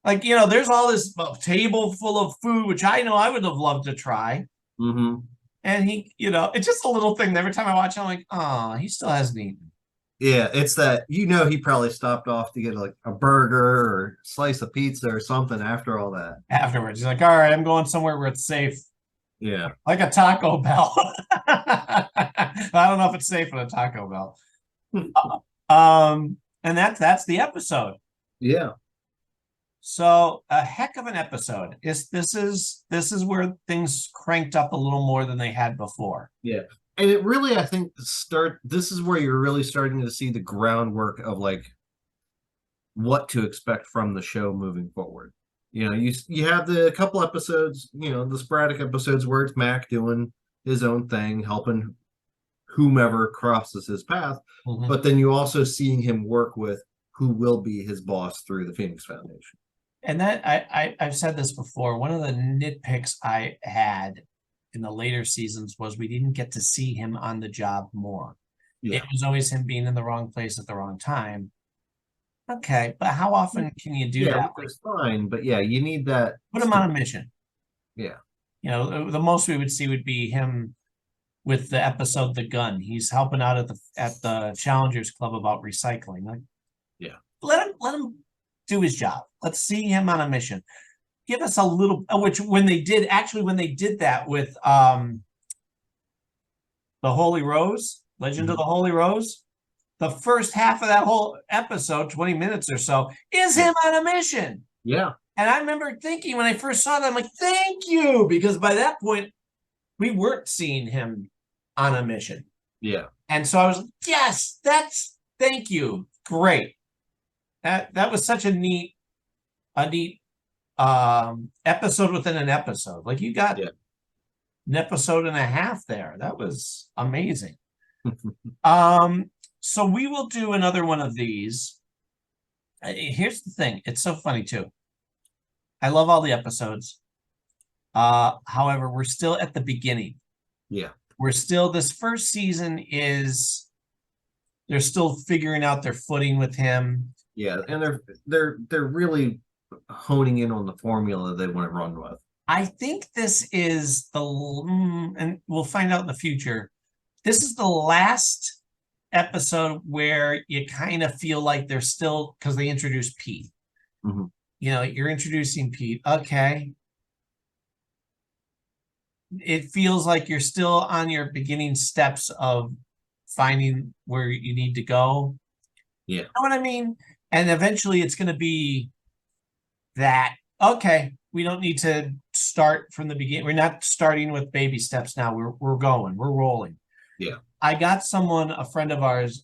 Like, there's all this table full of food, which I know I would have loved to try. And he, it's just a little thing. Every time I watch it, I'm like, oh, he still hasn't eaten. Yeah, it's that, he probably stopped off to get like a burger or slice of pizza or something after all that. Afterwards, he's like, all right, I'm going somewhere where it's safe. Yeah. Like a Taco Bell. I don't know if it's safe at a Taco Bell. And that's the episode. Yeah. So a heck of an episode. This is where things cranked up a little more than they had before. Yeah. And it really, I think, this is where you're really starting to see the groundwork of like what to expect from the show moving forward. You have the couple episodes, the sporadic episodes where it's Mac doing his own thing, helping whomever crosses his path. But then you also seeing him work with who will be his boss through the Phoenix Foundation. And that I've said this before. One of the nitpicks I had in the later seasons was we didn't get to see him on the job more. It was always him being in the wrong place at the wrong time. Okay, but how often can you do that? Which is fine, but yeah, you need that. Put him on a mission. Yeah. You know, the most we would see would be him with the episode The Gun. He's helping out at the Challengers Club about recycling. Like, Yeah. Let him do his job. Let's see him on a mission. Give us a little, which when they did that with the Holy Rose, Legend of the Holy Rose, the first half of that whole episode, 20 minutes or so, is him on a mission. Yeah. And I remember thinking when I first saw that, I'm like, thank you, because by that point, we weren't seeing him on a mission. Yeah. And so I was like, yes, thank you. Great. That was such a neat episode within an episode. Like you got an episode and a half there. That was amazing. So we will do another one of these. Here's the thing. It's so funny too. I love all the episodes. However, we're still at the beginning. Yeah. We're still, this first season they're still figuring out their footing with him. Yeah, and they're really honing in on the formula they want to run with. I think this is and we'll find out in the future. This is the last episode where you kind of feel like they're still, because they introduced Pete. Mm-hmm. You know, you're introducing Pete. Okay. It feels like you're still on your beginning steps of finding where you need to go. Yeah. You know what I mean? And eventually it's going to be that, okay, we don't need to start from the beginning. We're not starting with baby steps now. We're going, we're rolling. Yeah. I got a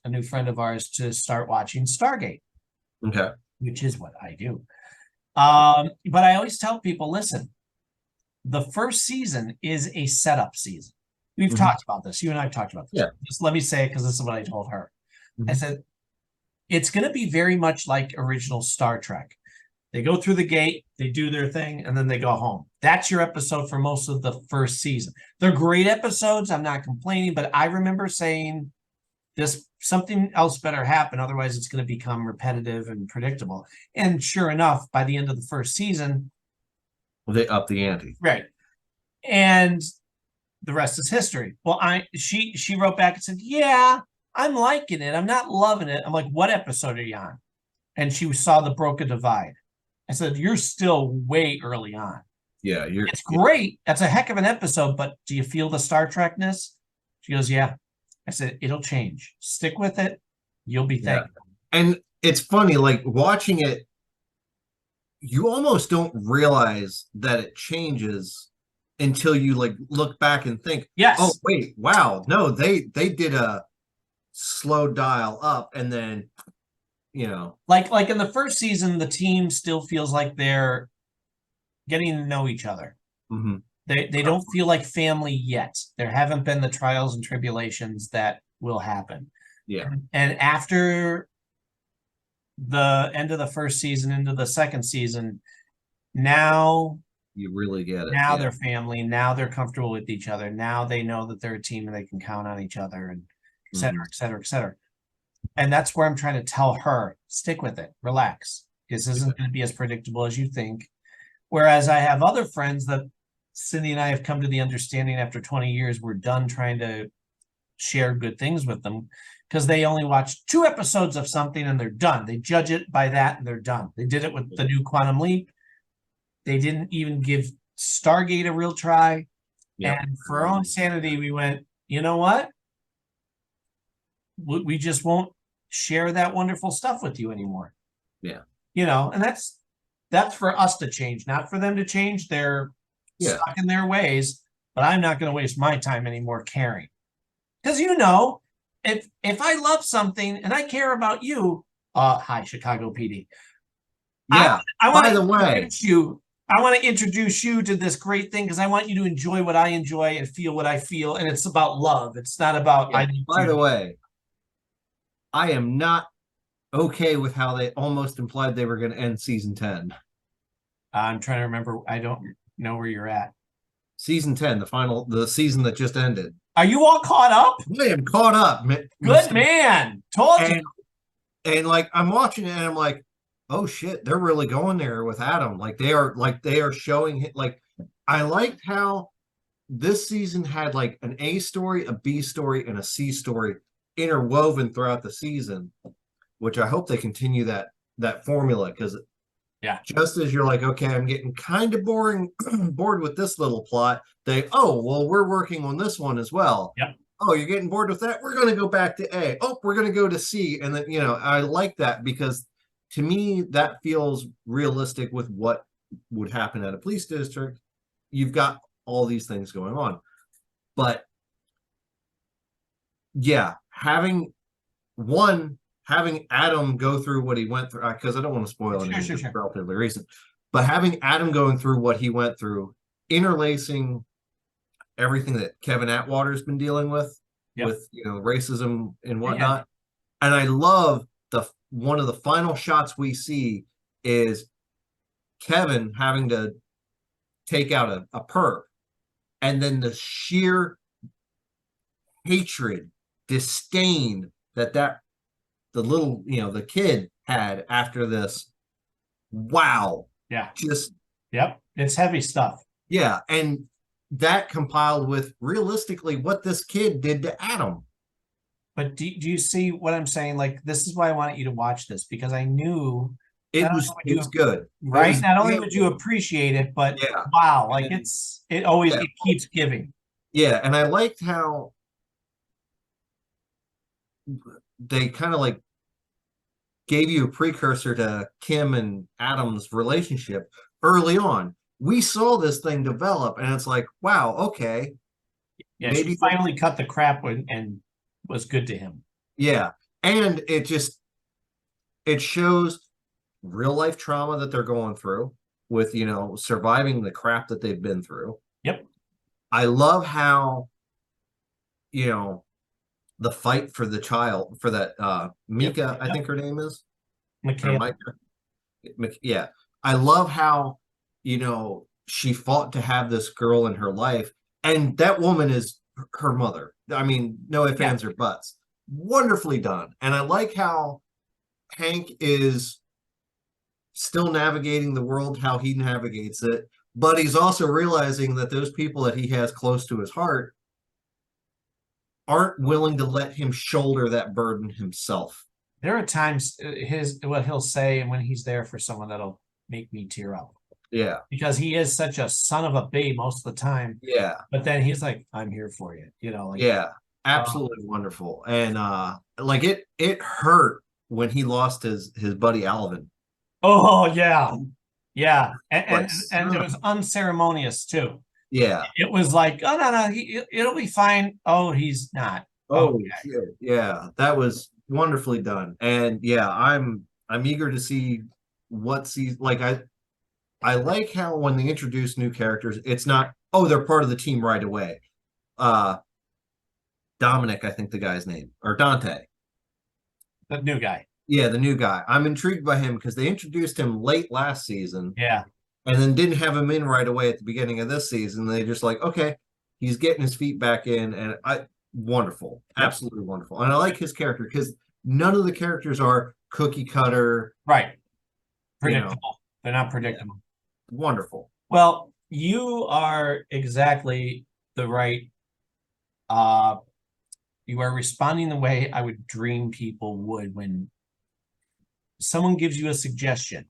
new friend of ours, to start watching Stargate. Okay. Which is what I do. But I always tell people, listen, the first season is a setup season. We've talked about this. You and I have talked about this. Yeah. Just let me say it, because this is what I told her. Mm-hmm. I said, it's going to be very much like original Star Trek. They go through the gate, they do their thing, and then they go home. That's your episode for most of the first season. They're great episodes. I'm not complaining, but I remember saying something else better happen. Otherwise, it's going to become repetitive and predictable. And sure enough, by the end of the first season, they up the ante. Right. And the rest is history. Well, she wrote back and said, yeah, I'm liking it. I'm not loving it. I'm like, what episode are you on? And she saw the Broken Divide. I said, you're still way early on. Yeah, it's great. That's a heck of an episode, but do you feel the Star Trek-ness? She goes, yeah. I said, it'll change. Stick with it. You'll be thankful. And it's funny, like watching it, you almost don't realize that it changes until you like look back and think, yes, oh wait, wow, no, they did a slow dial up, and then like in the first season, the team still feels like they're getting to know each other. Mm-hmm. They don't feel like family yet. There haven't been the trials and tribulations that will happen. Yeah. And after the end of the first season into the second season, now you really get it. Now they're family. Now they're comfortable with each other. Now they know that they're a team and they can count on each other, and et cetera, et cetera, et cetera. And that's where I'm trying to tell her, stick with it, relax. This isn't going to be as predictable as you think. Whereas I have other friends that Cindy and I have come to the understanding after 20 years, we're done trying to share good things with them, because they only watch 2 episodes of something and they're done. They judge it by that and they're done. They did it with the new Quantum Leap. They didn't even give Stargate a real try. Yeah. And for our own sanity, we went, you know what? We just won't share that wonderful stuff with you anymore. Yeah. And that's for us to change, not for them to change. They're stuck in their ways, but I'm not going to waste my time anymore caring. Because if I love something and I care about you, hi, Chicago PD. Yeah. I want to introduce you to this great thing, because I want you to enjoy what I enjoy and feel what I feel. And it's about love. It's not about By the way, I am not okay with how they almost implied they were going to end season 10. I'm trying to remember. I don't know where you're at. Season 10, the season that just ended. Are you all caught up? I am caught up. Good man. Told you. And like I'm watching it and I'm like, oh shit, they're really going there with Adam. Like they are showing it. Like I liked how this season had like an A story, a B story, and a C story interwoven throughout the season, which I hope they continue that formula, because Yeah. just as you're like, okay, I'm getting kind of bored with this little plot, we're working on this one as well. Yep. Oh, you're getting bored with that? We're going to go back to A. Oh, we're going to go to C. And then, I like that, because to me, that feels realistic with what would happen at a police district. You've got all these things going on. But yeah, having Adam go through what he went through, because I don't want to spoil anything, it's relatively recent, but having Adam going through what he went through, interlacing everything that Kevin Atwater's been dealing with, with racism and whatnot. And I love one of the final shots we see is Kevin having to take out a perp, and then the sheer hatred, disdain that the little, the kid had after this. Wow. Yeah. Yep. It's heavy stuff. Yeah. And that compiled with realistically what this kid did to Adam. But do you see what I'm saying? Like, this is why I wanted you to watch this, because I knew it was good. Right? Not only would you appreciate it, but wow, like it keeps giving. Yeah. And I liked how they kind of like gave you a precursor to Kim and Adam's relationship early on. We saw this thing develop, and it's like, wow, okay. Yeah, maybe she finally cut the crap and was good to him. Yeah. And it shows real life trauma that they're going through with, surviving the crap that they've been through. Yep. I love how, the fight for the child, for that Mika, I think her name is. Michaela. Yeah. I love how, she fought to have this girl in her life, and that woman is her mother. I mean, no ifs, ands, or buts. Wonderfully done. And I like how Hank is still navigating the world, how he navigates it, but he's also realizing that those people that he has close to his heart aren't willing to let him shoulder that burden himself. There are times what he'll say, and when he's there for someone, that'll make me tear up. Yeah. Because he is such a son of a babe most of the time. Yeah. But then he's like, I'm here for you. Yeah. Absolutely wonderful. And it hurt when he lost his buddy Alvin. Oh yeah. Yeah. And it was unceremonious too. Yeah. It was like, oh no, it'll be fine. Oh, he's not. Oh shit. Yeah. That was wonderfully done. And yeah, I'm eager to see what I like how when they introduce new characters, it's not, they're part of the team right away. Dominic, I think the guy's name, or Dante. The new guy. Yeah, the new guy. I'm intrigued by him because they introduced him late last season. Yeah. And then didn't have him in right away at the beginning of this season. They just like, okay, he's getting his feet back in, and wonderful. Absolutely wonderful. And I like his character because none of the characters are cookie cutter. Right. Predictable. They're not predictable. Yeah. Wonderful. Well, you are exactly the right. You are responding the way I would dream people would when someone gives you a suggestion.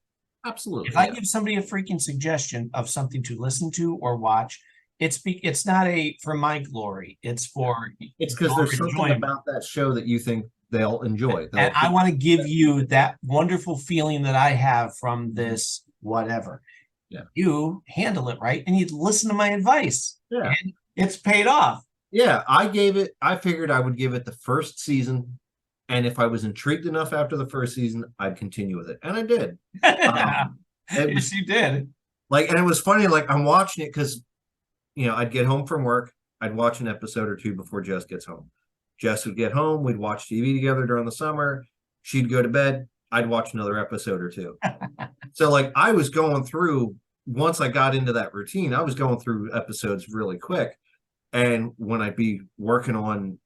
Absolutely. If I give somebody a freaking suggestion of something to listen to or watch, it's not for my glory. It's because there's something about that show that you think they'll enjoy. And I want to give you that wonderful feeling that I have from this whatever. Yeah. You handle it right, and you listen to my advice. Yeah. And it's paid off. Yeah, I figured I would give it the first season, and if I was intrigued enough after the first season, I'd continue with it. And I did. Yes, you did. And it was funny, I'm watching it because, I'd get home from work, I'd watch an episode or two before Jess gets home. Jess would get home, we'd watch TV together during the summer, she'd go to bed, I'd watch another episode or two. So, I was going through, once I got into that routine, I was going through episodes really quick. And when I'd be working on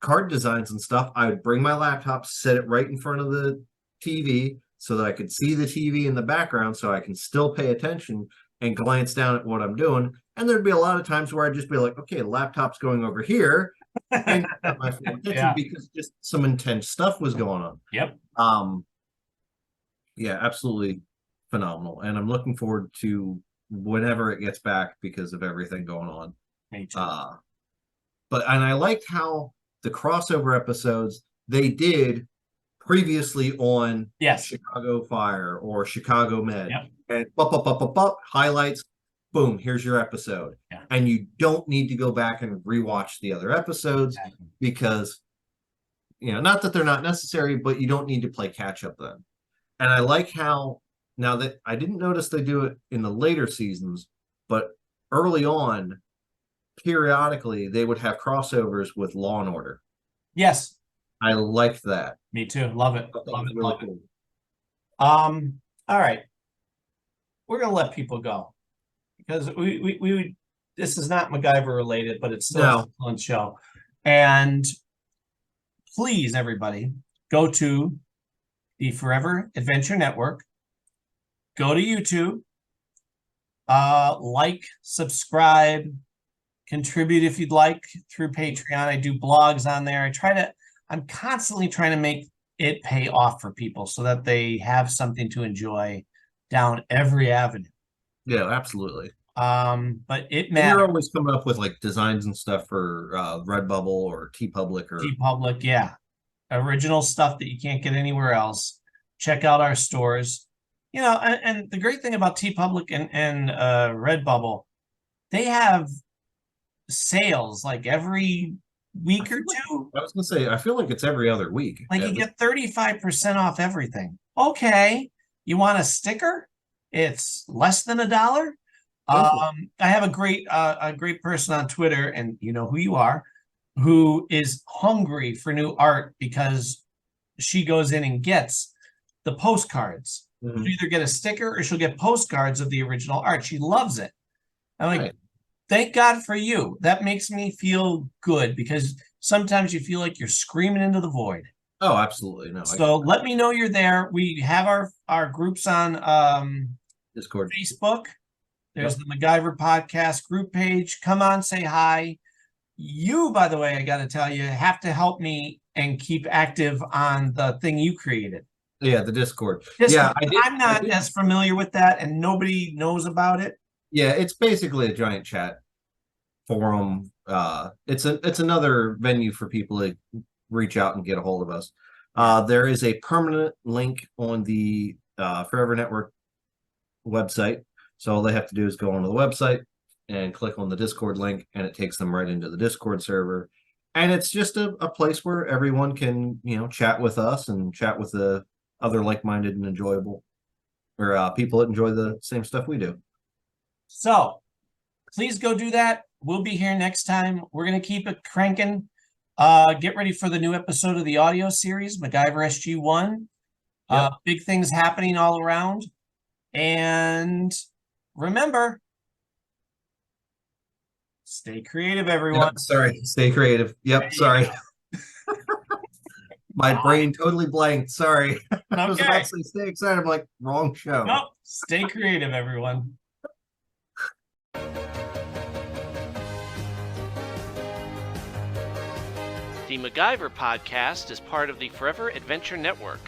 card designs and stuff, I would bring my laptop, set it right in front of the TV so that I could see the TV in the background so I can still pay attention and glance down at what I'm doing. And there'd be a lot of times where I'd just be like, okay, the laptop's going over here. And my full attention because just some intense stuff was going on. Yep. Yeah, absolutely phenomenal. And I'm looking forward to whenever it gets back because of everything going on. Me too. And I liked how the crossover episodes they did previously on Chicago Fire or Chicago Med. Yep. And highlights, boom, here's your episode. Yeah. And you don't need to go back and rewatch the other episodes because, not that they're not necessary, but you don't need to play catch up then. And I like how, now that I didn't notice they do it in the later seasons, but early on, periodically, they would have crossovers with Law and Order. Yes. I liked that. Me too. Love it. Love it. Really Love cool. it. All right. We're going to let people go because we this is not MacGyver related, but it's still an excellent show. And please, everybody, go to the Forever Adventure Network. Go to YouTube. Like, subscribe, contribute if you'd like through Patreon. I do blogs on there. I'm constantly trying to make it pay off for people so that they have something to enjoy down every avenue. Yeah, absolutely. But it matters. You're always coming up with like designs and stuff for Redbubble or TeePublic or TeePublic, yeah. Original stuff that you can't get anywhere else. Check out our stores. And the great thing about TeePublic and Redbubble, they have sales like every week or two. I was gonna say, I feel like it's every other week. Like you get 35% off everything. Okay, you want a sticker? It's less than $1. I have a great person on Twitter, and you know who you are, who is hungry for new art because she goes in and gets the postcards. Mm-hmm. She'll either get a sticker or she'll get postcards of the original art. She loves it. I'm like, thank God for you. That makes me feel good because sometimes you feel like you're screaming into the void. Oh, absolutely. No. So let me know you're there. We have our groups on Discord, Facebook. There's the MacGyver podcast group page. Come on, say hi. You, by the way, I got to tell you, have to help me and keep active on the thing you created. Yeah, the Discord. I'm not as familiar with that, and nobody knows about it. Yeah, it's basically a giant chat forum. It's another venue for people to reach out and get a hold of us. There is a permanent link on the Forever Network website. So all they have to do is go onto the website and click on the Discord link, and it takes them right into the Discord server. And it's just a place where everyone can, chat with us and chat with the other like-minded and enjoyable, or people that enjoy the same stuff we do. So please go do that. We'll be here next time. We're going to keep it cranking. Get ready for the new episode of the audio series, MacGyver SG-1. Yep. Big things happening all around. And remember, stay creative, everyone. Yep, sorry, stay creative. Yep, sorry. My brain totally blanked. Sorry. I was about to say stay excited. I'm like, wrong show. Nope. Stay creative, everyone. The MacGyver podcast is part of the Forever Adventure Network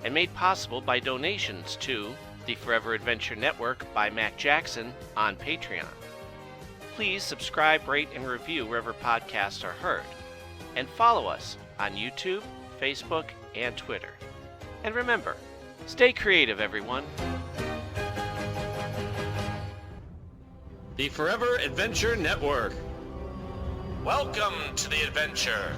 and made possible by donations to the Forever Adventure Network by Mac Jackson on Patreon. Please subscribe, rate, and review wherever podcasts are heard. And follow us on YouTube, Facebook, and Twitter. And remember, stay creative, everyone. The Forever Adventure Network. Welcome to the adventure.